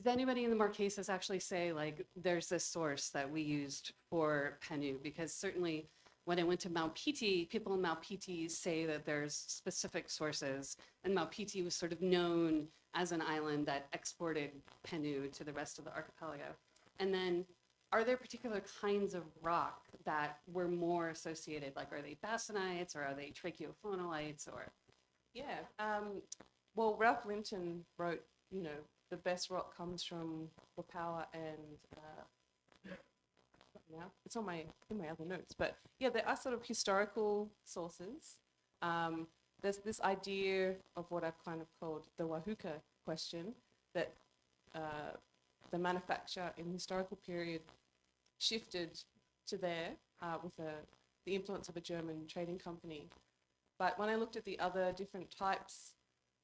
anybody in the Marquesas actually say, like, there's this source that we used for Penu? Because certainly when I went to Mount Piti, people in Mount Piti say that there's specific sources, and Mount Piti was sort of known as an island that exported Penu to the rest of the archipelago. And then, are there particular kinds of rock that were more associated? Like, are they basanites, or are they trachiophonolites, or? Yeah. Well, Ralph Linton wrote, the best rock comes from Wapawa and now it's in my other notes, but yeah, there are sort of historical sources. There's this idea of what I've kind of called the Wahuka question, that the manufacture in the historical period shifted to there with the influence of a German trading company. But when I looked at the other different types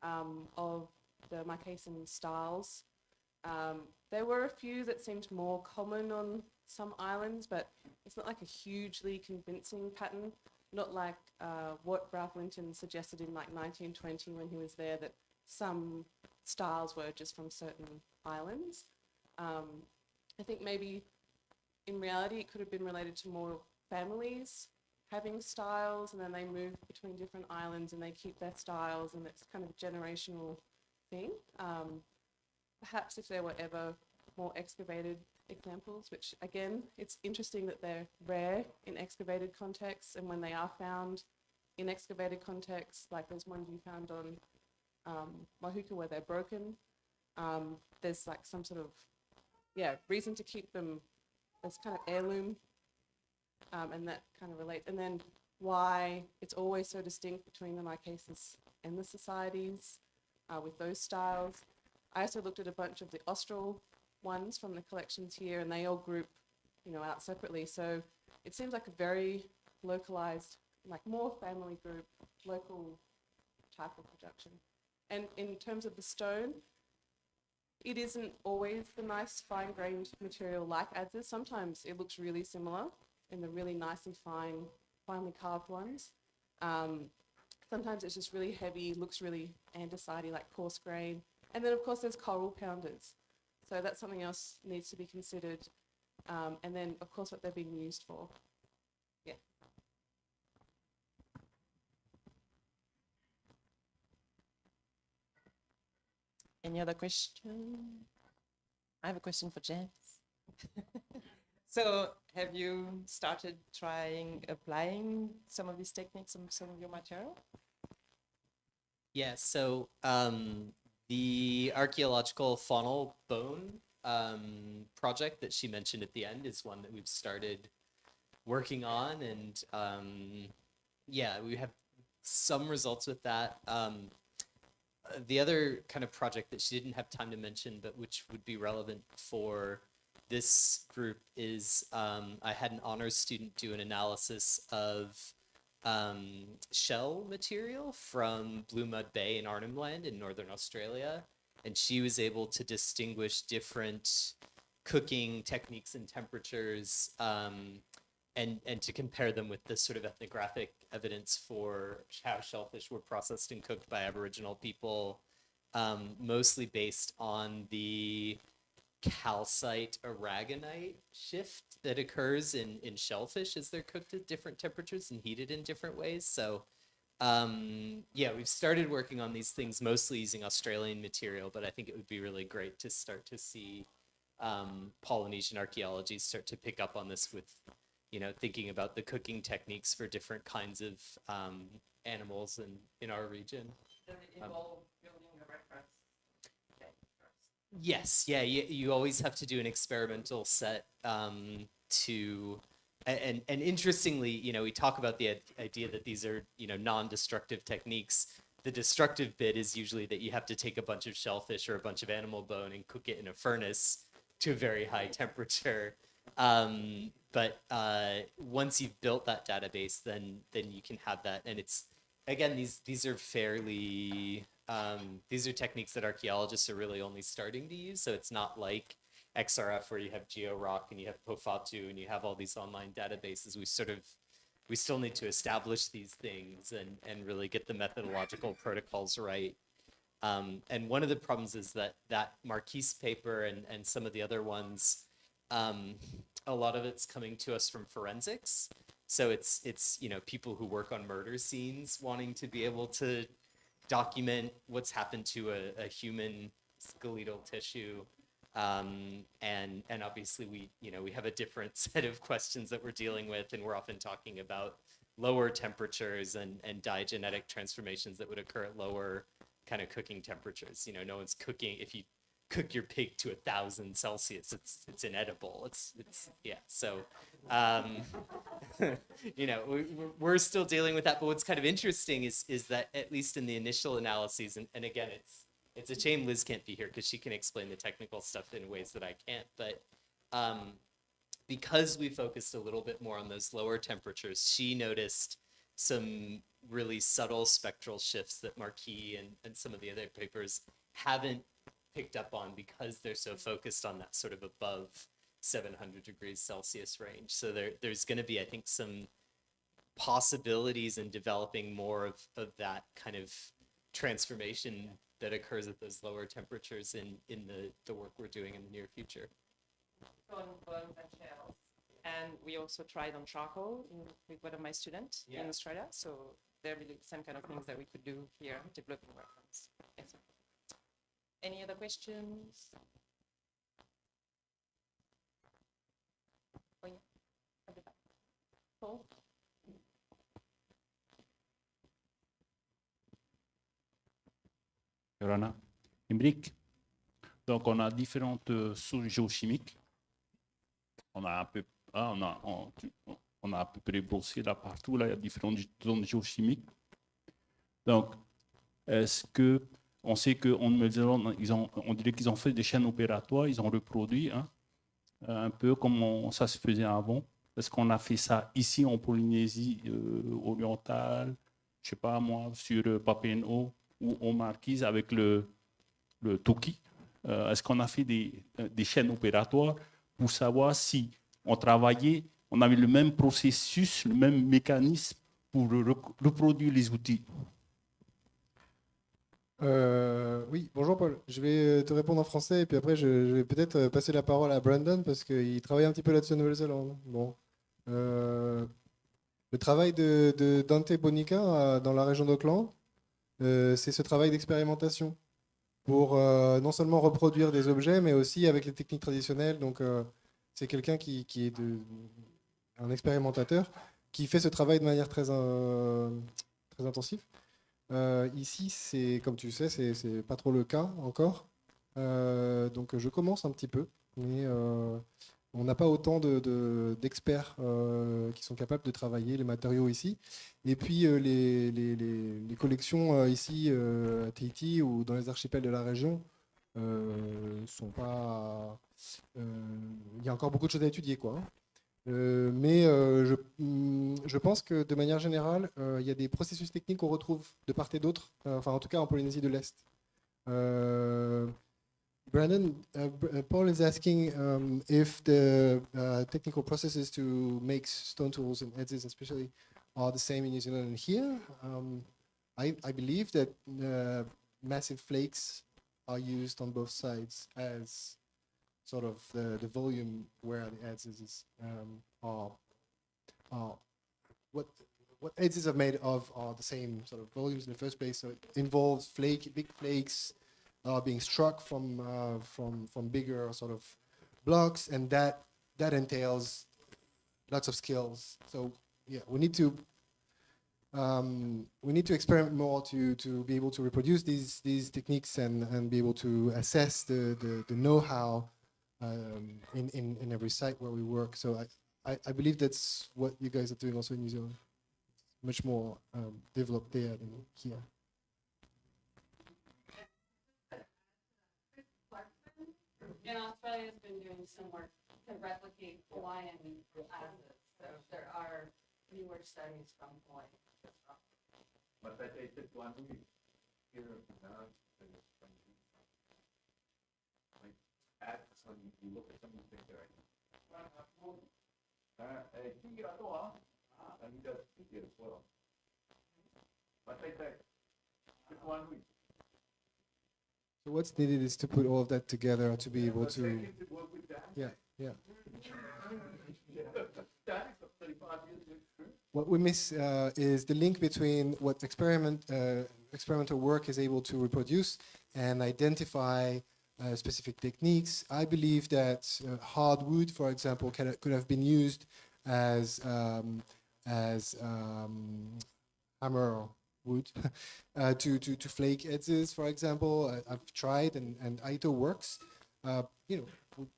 of the Marquesan styles, there were a few that seemed more common on some islands, but it's not like a hugely convincing pattern, not like what Ralph Linton suggested in like 1920 when he was there, that some styles were just from certain islands. I think maybe in reality it could have been related to more families having styles, and then they move between different islands and they keep their styles, and it's kind of a generational thing. Perhaps if there were ever more excavated examples, which again, it's interesting that they're rare in excavated contexts, and when they are found in excavated contexts, like there's one you found on Wahuka where they're broken, there's like some sort of, reason to keep them as kind of heirloom, and that kind of relates. And then why it's always so distinct between the Marquesas and the societies with those styles. I also looked at a bunch of the Austral ones from the collections here, and they all group, out separately. So it seems like a very localized, like more family group, local type of production. And in terms of the stone, it isn't always the nice fine-grained material like adze. Sometimes it looks really similar in the really nice and finely carved ones. Sometimes it's just really heavy, looks really andesite-y, like coarse grain. And then, of course, there's coral pounders. So that's something else needs to be considered. And then, of course, what they're being used for. Yeah. Any other question? I have a question for James. So have you started applying some of these techniques on some of your material? Yeah, so the archaeological faunal bone project that she mentioned at the end is one that we've started working on, and yeah, we have some results with that. The other kind of project that she didn't have time to mention, but which would be relevant for this group is I had an honors student do an analysis of shell material from Blue Mud Bay in Arnhem Land in Northern Australia. And she was able to distinguish different cooking techniques and temperatures and to compare them with the sort of ethnographic evidence for how shellfish were processed and cooked by Aboriginal people, mostly based on the calcite aragonite shift that occurs in shellfish as they're cooked at different temperatures and heated in different ways. So yeah, we've started working on these things mostly using Australian material, but I think it would be really great to start to see Polynesian archaeology start to pick up on this with, you know, thinking about the cooking techniques for different kinds of animals in our region. Does it involve building a reference? Yes, yeah, you always have to do an experimental set to, and interestingly, you know, we talk about the idea that these are, you know, non-destructive techniques. The destructive bit is usually that you have to take a bunch of shellfish or a bunch of animal bone and cook it in a furnace to a very high temperature. But once you've built that database, then you can have that, and it's, again, these are fairly these are techniques that archaeologists are really only starting to use. So it's not like XRF where you have GeoRock and you have Pofatu and you have all these online databases. We still need to establish these things and really get the methodological protocols right. And one of the problems is that Marquise paper and some of the other ones, a lot of it's coming to us from forensics. So it's you know, people who work on murder scenes wanting to be able to document what's happened to a human skeletal tissue. And obviously we have a different set of questions that we're dealing with, and we're often talking about lower temperatures and diagenetic transformations that would occur at lower kind of cooking temperatures. You know, no one's cooking, if you cook your pig to 1,000 Celsius, it's inedible. It's yeah. So, you know, we're still dealing with that. But what's kind of interesting is that at least in the initial analyses, and again, it's a shame Liz can't be here because she can explain the technical stuff in ways that I can't. But because we focused a little bit more on those lower temperatures, she noticed some really subtle spectral shifts that Marquis and some of the other papers haven't picked up on because they're so focused on that sort of above 700 degrees Celsius range. So there's going to be, I think, some possibilities in developing more of that kind of transformation that occurs at those lower temperatures in the work we're doing in the near future. On bones and shells. And we also tried on charcoal with one of my students in Australia. So they're really the same kind of things that we could do here, developing reference. Yes. Any other questions? Oh, yeah. At the back. Paul? Yorana. Aymeric. Donc, on a différentes sources géochimiques. On a à peu près brossé là partout. Là, il y a différentes zones géochimiques. Donc, est-ce que on sait qu'en Nouvelle-Zélande, on dirait qu'ils ont fait des chaînes opératoires, ils ont reproduit un peu comme ça se faisait avant. Est-ce qu'on a fait ça ici en Polynésie orientale, je sais pas moi, sur Papineau ou en Marquise avec le tuki? Est-ce qu'on a fait des chaînes opératoires pour savoir si on travaillait, on avait le même processus, le même mécanisme pour reproduire les outils? Oui, bonjour Paul. Je vais te répondre en français et puis après je vais peut-être passer la parole à Brandon parce qu'il travaille un petit peu là-dessus en Nouvelle-Zélande. Bon. Le travail de Dante Bonica dans la région d'Auckland, c'est ce travail d'expérimentation pour non seulement reproduire des objets mais aussi avec les techniques traditionnelles, donc C'est quelqu'un qui est un expérimentateur qui fait ce travail de manière très intensive. Ici, c'est, comme tu sais, c'est pas trop le cas encore. Donc je commence un petit peu, mais on n'a pas autant d'experts qui sont capables de travailler les matériaux ici. Et puis les collections ici à Tahiti ou dans les archipels de la région sont pas... Il y a encore beaucoup de choses à étudier, quoi. Mais je pense que de manière générale, il y a des processus techniques qu'on retrouve de part et d'autre, enfin en tout cas en Polynésie de l'Est. Brandon, Paul is asking if the technical processes to make stone tools and adzes especially are the same in New Zealand and here. I believe that massive flakes are used on both sides as sort of the volume where the adzes are what adzes are made of are the same sort of volumes in the first place. So it involves big flakes being struck from bigger sort of blocks, and that entails lots of skills. So yeah, we need to experiment more to be able to reproduce these techniques and be able to assess the know-how in every site where we work. So I believe that's what you guys are doing also in New Zealand. Much more developed there than here. In Australia has been doing some work to replicate Hawaiian adzes. So there are newer studies from Hawaii. But I did one week here now. Like at some, you look at some of the things there. Tiki atoa, and he does tiki as well. But I did one week. So what's needed is to put all of that together to be able to, yeah. What we miss is the link between what experimental work is able to reproduce and identify specific techniques. I believe that hardwood, for example, could have been used as hammer wood to flake edges, for example. I've tried, and Aito works.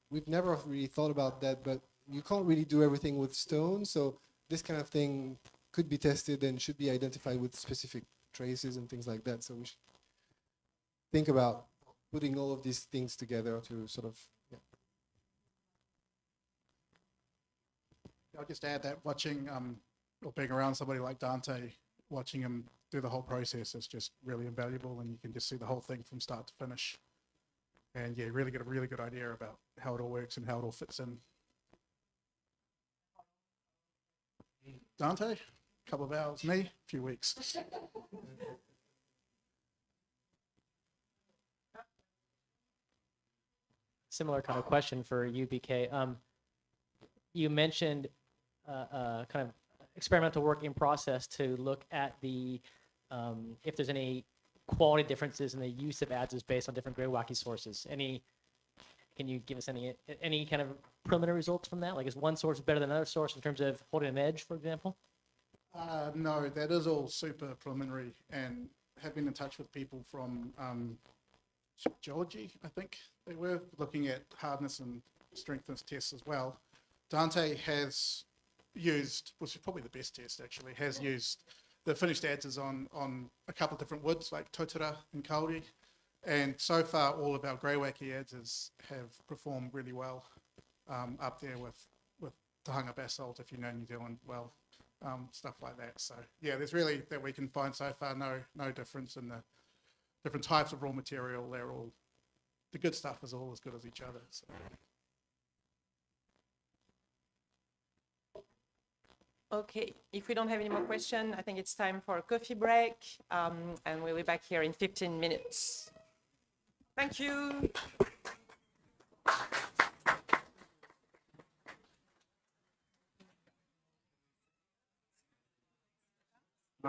We've never really thought about that, but you can't really do everything with stone, so this kind of thing could be tested and should be identified with specific traces and things like that. So we should think about putting all of these things together to sort of, yeah. I'll just add that watching or being around somebody like Dante, watching him do the whole process is just really invaluable, and you can just see the whole thing from start to finish. And yeah, really get a really good idea about how it all works and how it all fits in. Dante, a couple of hours. Me, a few weeks. Similar kind of question for you, BK. You mentioned kind of experimental work in process to look at the if there's any quality differences in the use of adzes based on different Greywacke sources. Can you give us any kind of preliminary results from that? Like, is one source better than another source in terms of holding an edge, for example? No, that is all super preliminary, and have been in touch with people from geology, I think they were, looking at hardness and strengthness tests as well. Dante has used, which is probably the best test actually, has used the finished adzes on a couple of different woods like totara and kauri. And so far, all of our Greywacke adzes have performed really well up there with Tahanga basalt, if you know New Zealand well, stuff like that. So yeah, there's really, that we can find so far, no difference in the different types of raw material. They're all, the good stuff is all as good as each other. So. Okay, if we don't have any more questions, I think it's time for a coffee break, and we'll be back here in 15 minutes. Thank you.